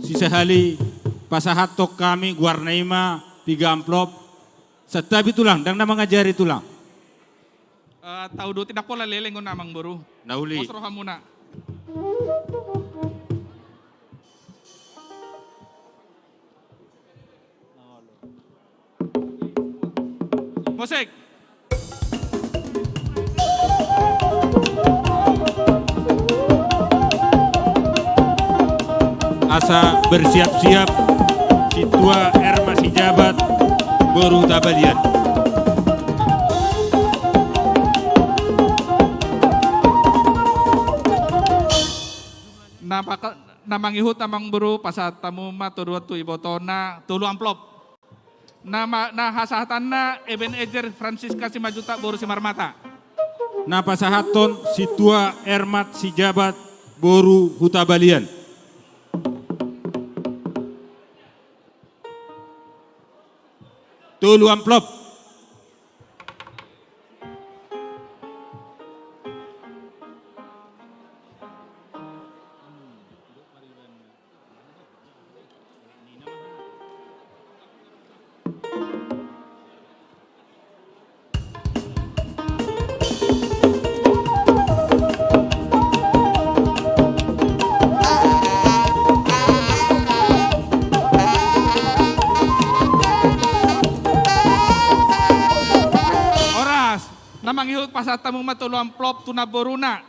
sisa hali pasahatok kami guarnaima 3 amplop setabi tulang dan nama ngajari tulang. Tahu do tidak pola leleng namang boru. Nauli. Mosro hamuna. Mosek. asa bersiap-siap si tua Erma si jabat Boru Tabalian. Namangihut tamang buru pasat tamu maturut tu ibotona tulu amplop. Nama hasahatanna Ebenezer Francisca Simajuta Boru Simarmata. Napa sahaton si tua Ermat si jabat Boru Hutabalian. Tulu amplop. Namangihut pasat tamu matulu amplop tuna boruna.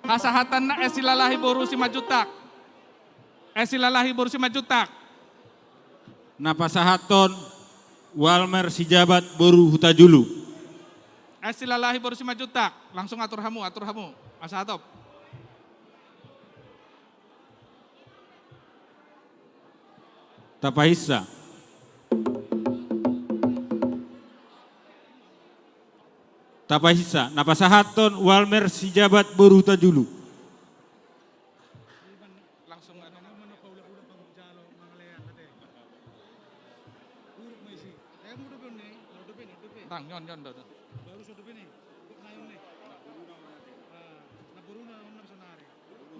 Hasahatanna esilalahi boru simajutak. Esilalahi boru simajutak. Napa sahaton Walmer si jabat Boru Hutajulu. Esilalahi boru simajutak. Langsung atur hamu. Asahatop. Tapahisa. Tapahisa, napa sahaton Walmer si jabat Boru Hutajulu.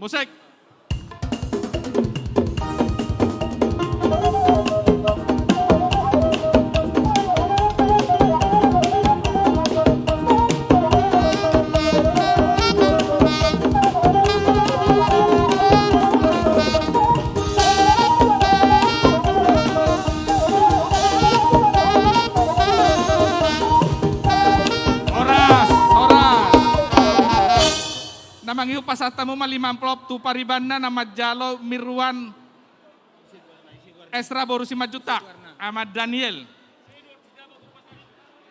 Musik. Namangihut pasatamu malima amplop tu paribanna nama Jalo Mirwan Esra Boru Simajutak Ahmad Daniel.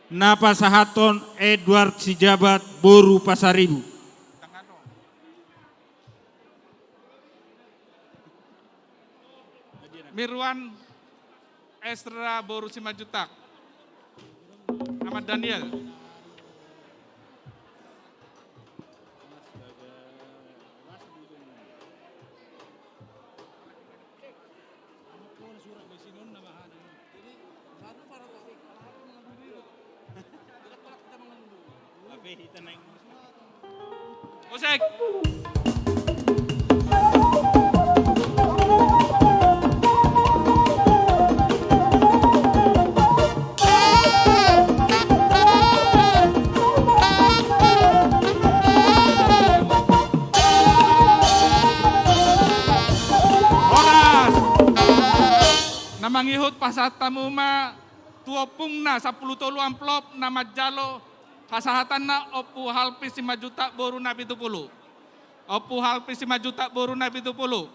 Napa sahaton Edward si jabat Boru Pasaribu. Mirwan Esra Boru Simajutak Ahmad Daniel. Musik. Namangihut pasat tamu ma tuopungna 10 tolu amplop nama Jalo kasahatanna opu halpis 5 juta boru nabi 70. Opu halpis 5 juta boru nabi 70.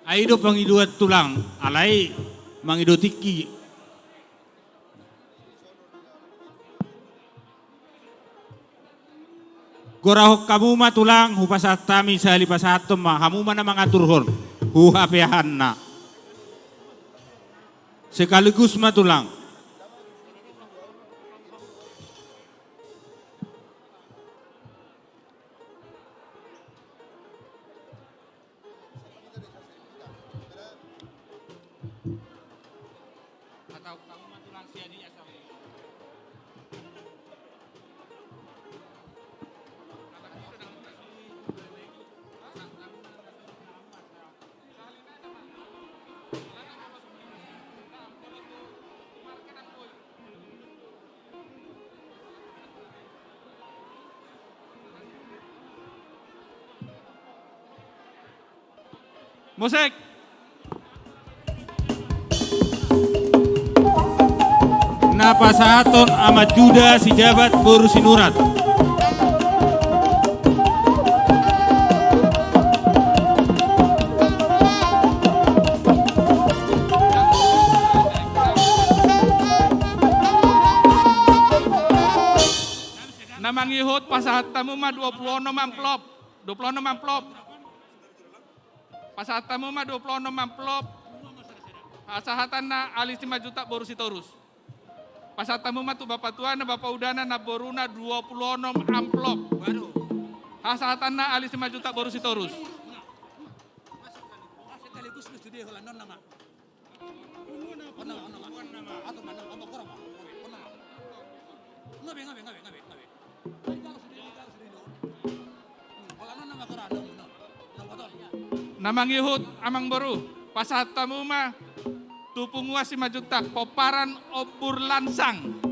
Aido pangiduat tulang, alai mangido tiki. Gorahok kamu ma tulang hupasatami sali pasatom ma hamu mana mangatur hon huhapehanna. Sekaligus ma tulang. Musik. Napasahaton Ahmad Juda si jabat Boru Sinurat. Namangihut pasahat tamu mah 26 amplop. 26 amplop. Pasahat tamu mah 26 amplop. Pasahatanna alis 5 juta boru sitorus. Pasahat tamu mah tu bapak tua na bapak udana na boruna 26 amplop. Baru. Pasahatanna alis 5 juta boru sitorus. Sekaligus studi holanon nama. Namangihut amang boru. Pasahat tamu mah tupungua 5 juta. Poparan obur lansang.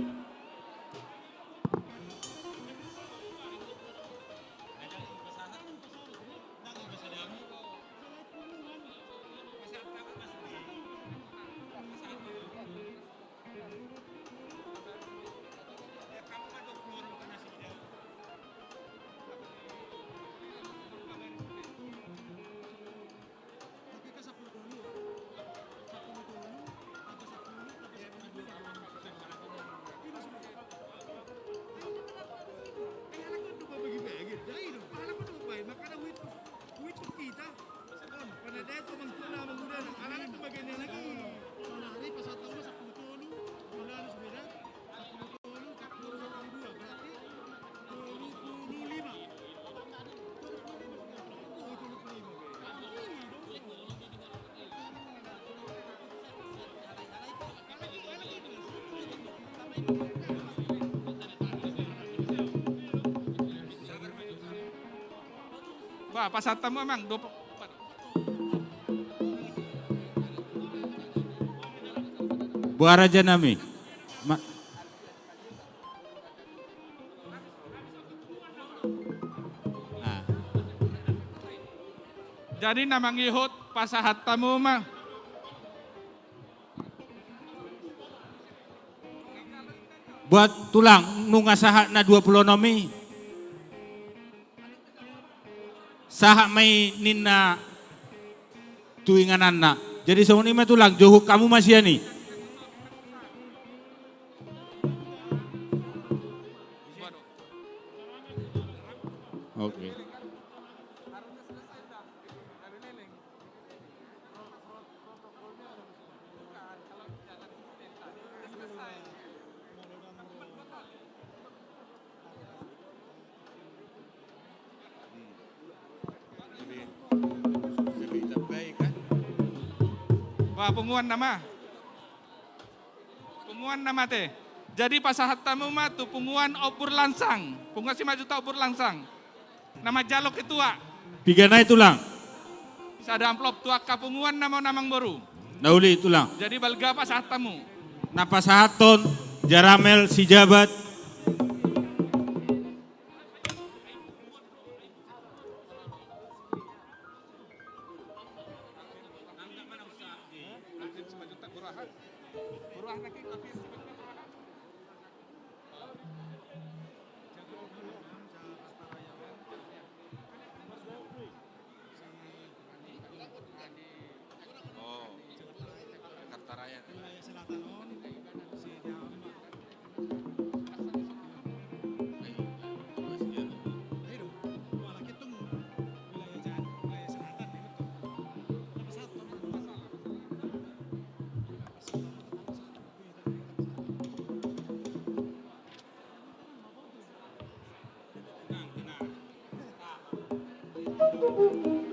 Wah, pasahat tamu emang 20. Buah Raja Nami. Jadi namangihut pasahat tamu mah buat tulang nunga saha na 20 nomi. Saha may nina tuinganan na. Jadi sumuni mah tulang johuk kamu masih ani. Oke. Wah, punguan nama. Punguan nama teh. Jadi pasahat tamu mah tuh punguan obur langsang. Punguan 5 juta obur langsang. Nama jalok ketua. Pigana tulang. Sada amplop tua kapunguan nama namang boru. Nauli tulang. Jadi balga pasahat tamu. Napasahaton Jaramel si jabat.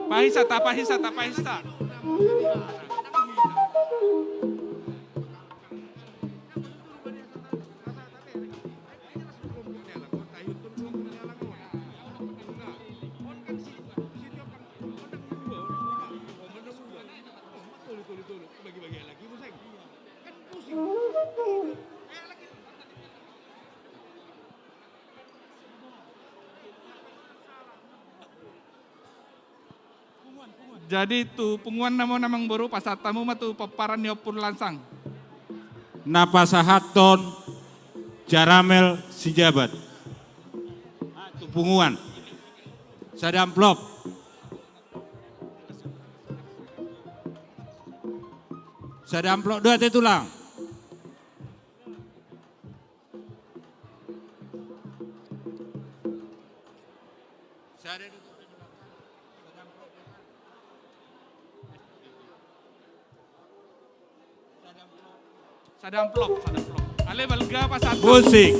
Pahisa, tapahisa, tapahisa. Jadi tu punguan namang boru pasatamu mah tu paparan niopun langsang. Napasahaton Jaramel Sijabat. Tu punguan. Sada amplop. Sada amplop dua te tulang. Sada amplop. Ale balga pasatamu. Musik.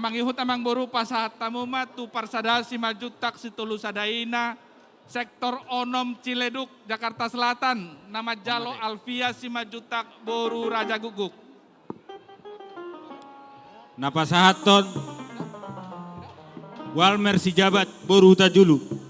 Mangihut amang boru pasatamu mah tu parsada si majutak si tulu sadaina sektor Onom Ciledug Jakarta Selatan nama Jalo Alfia si majutak boru Raja Guguk. Napasahaton Walmer Sijabat boru Tajulu.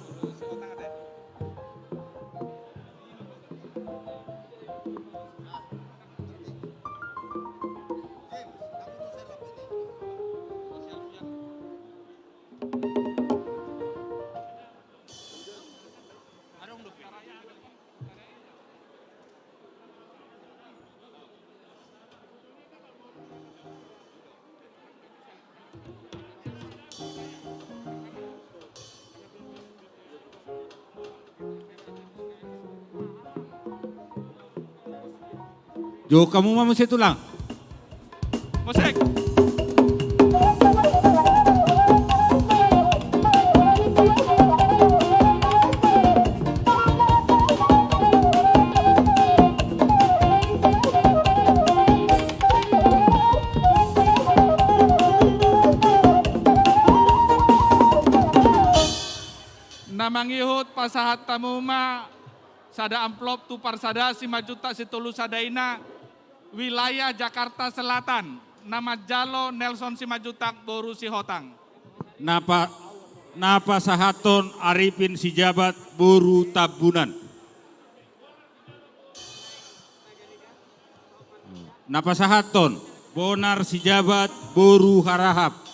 Jo, kamu mah mesti tulang. Musik. Namangihut pasahat tamu ma sada amplop tu parsada si majuta si tulu sadaina wilayah Jakarta Selatan nama Jalo Nelson Simajutak boru si Hotang. Napasahaton Arifin Sijabat boru Tabunan. Napasahaton Bonar Sijabat boru Harahap.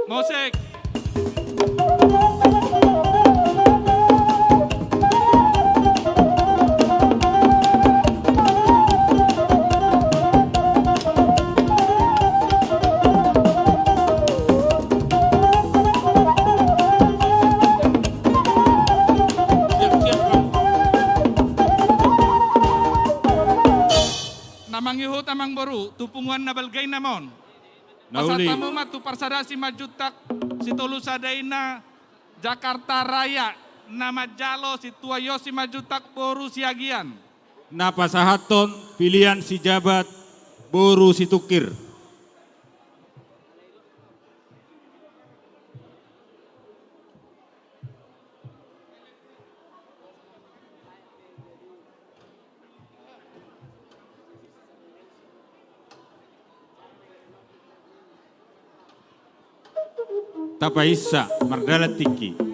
Musik. Namangihut amang boru, tupunguan nabalgay namon. Pasatamu mah tu parsada si majutak si tolu sadaina Jakarta Raya nama Jalo si tuayo si majutak boru siagian. Napasahaton pilihan Sijabat boru Situkir. Tapaisa Mardala Tiki.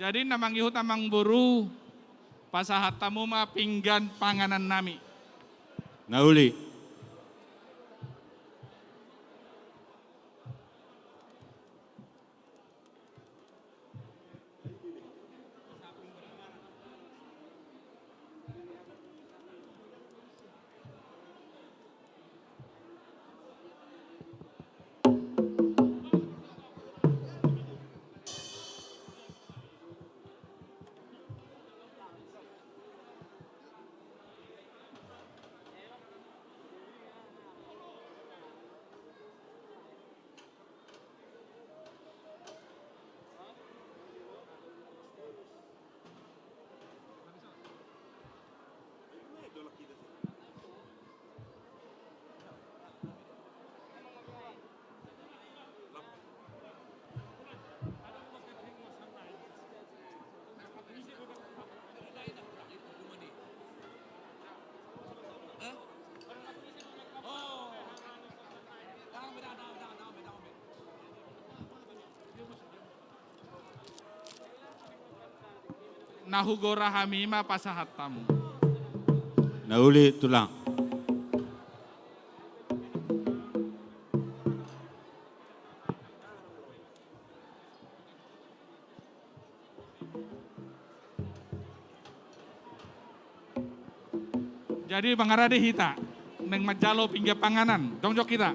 Jadi namangihut amang buru pasahat tamu mah pinggan panganan nami. Nauli. Nahugora hamima pasahat tamu. Nauli tulang. Jadi bangarade hita, neng majalo pinggir panganan, jongjok kita.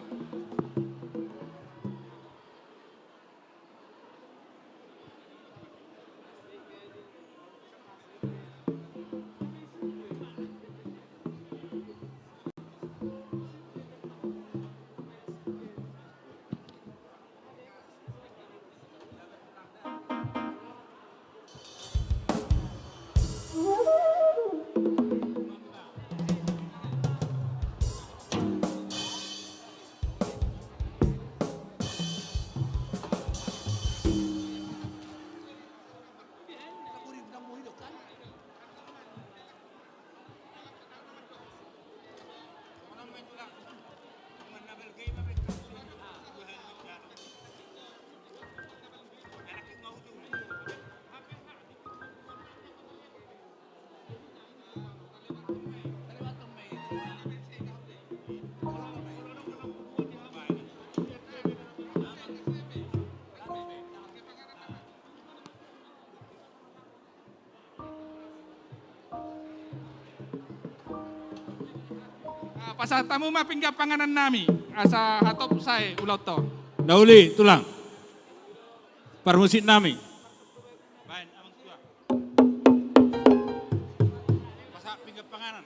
Pasal tamu mah pinggir panganan nami, asa hatop saya ulat to. Nauli tulang. Permusik nami. Pasak pinggir panganan.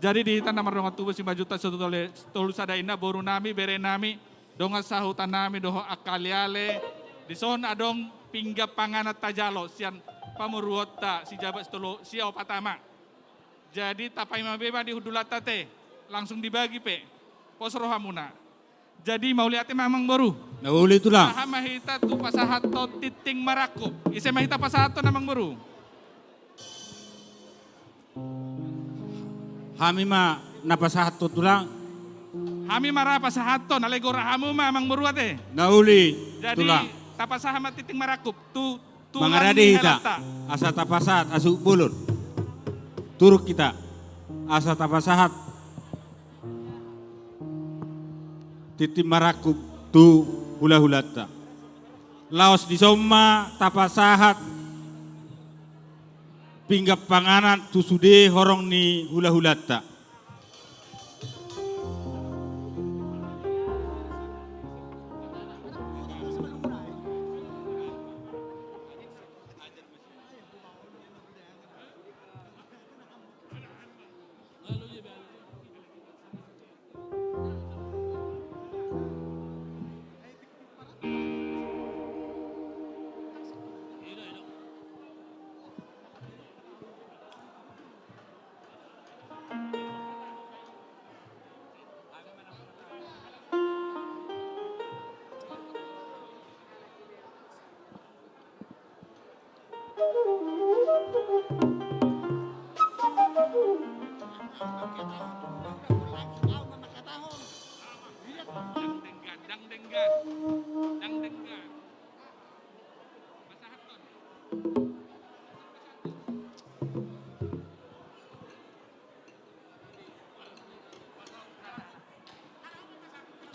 Jadi di tanah marunga tubuh 5 juta tolu sadaina boru nami bere nami donga sahutan nami doho akaliale di son adong pinggap panganat tajalo sian pamuruota si jabat setulu siau patama. Jadi tapai mabeba di hudulata te langsung dibagi pe pos rohamuna. Jadi mauliate mamang baru. Nauli tulang. Nah mahita tu pasahato titing marakup. Ise mahita pasahato namang baru. Hami ma napasahato tulang. Hami marapa sahato nalegora hamu mamang baru ate. Nauli Jadi tulang. tapasahama titing marakup tu Mangaradi kita asa tapasat asu bulur. Turuk kita asa tapasahat titim marakup tu hula-hulata. Laos di soma tapasahat pinggap panganan tu sude horong ni hula-hulata.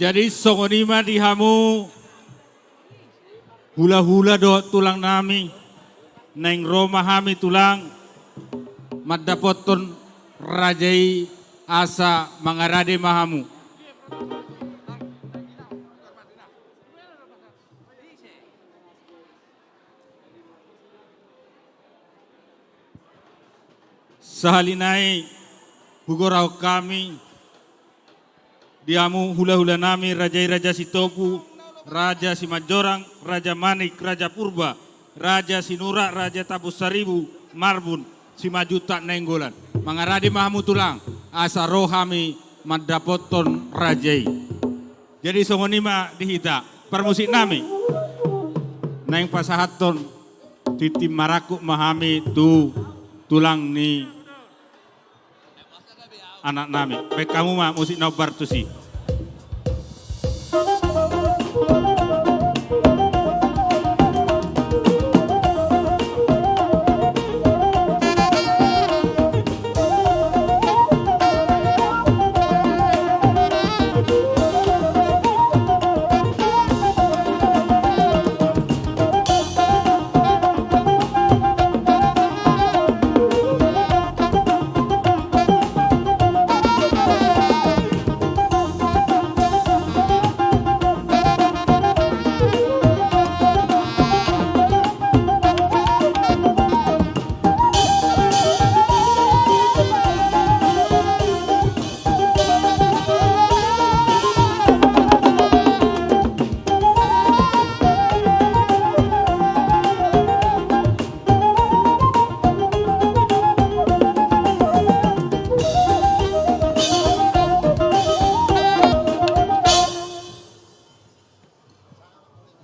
Jadi songonima dihamu hula-hula do tulang nami neng Roma hami tulang madapoton rajai asa mangarade mahamu. Sahalinai hugorau kami diamu hula-hula nami Raja Sitopu, Raja Simajorang, Raja Manik, Raja Purba, Raja Sinura, Raja Tabus Saribu, Marbun, Simajuta Nenggolan. Mangaradi mahamu tulang, asa rohami madapoton rajai. Jadi songonima dihita, permusik nami. Neng pasahaton titim maraku mahami tu tulang ni anak nami. Baik kamu mah musik nobar tu sih.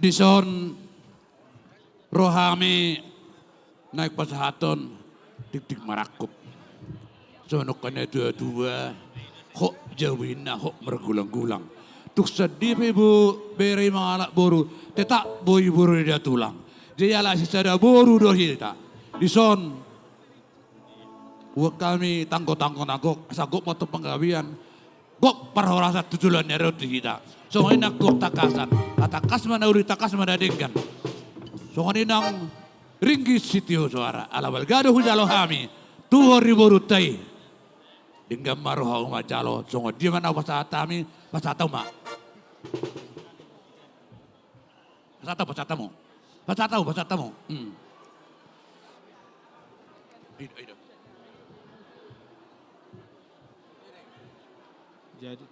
Dison rohami naik pasahaton tik marakup. Sonokannya dua-dua hok jawina hok mergulang-gulang. Tuk sedih ibu beri mangalak boru tetak boy boru dia tulang. Dia lah secara boru doh kita. Dison kami tanggo sagok moto penggawian. Gok parhorasa tujulan roti kita. Songon inang gok takasan, atakas mana uri takas mana denggan. Songon inang ringgis sitio suara, alawal gado hujalo hami, 2.000 rutai. Dinggam maruha umajalo, songon dia mana pasatami, pasatau mak. Pasatamu. Jadi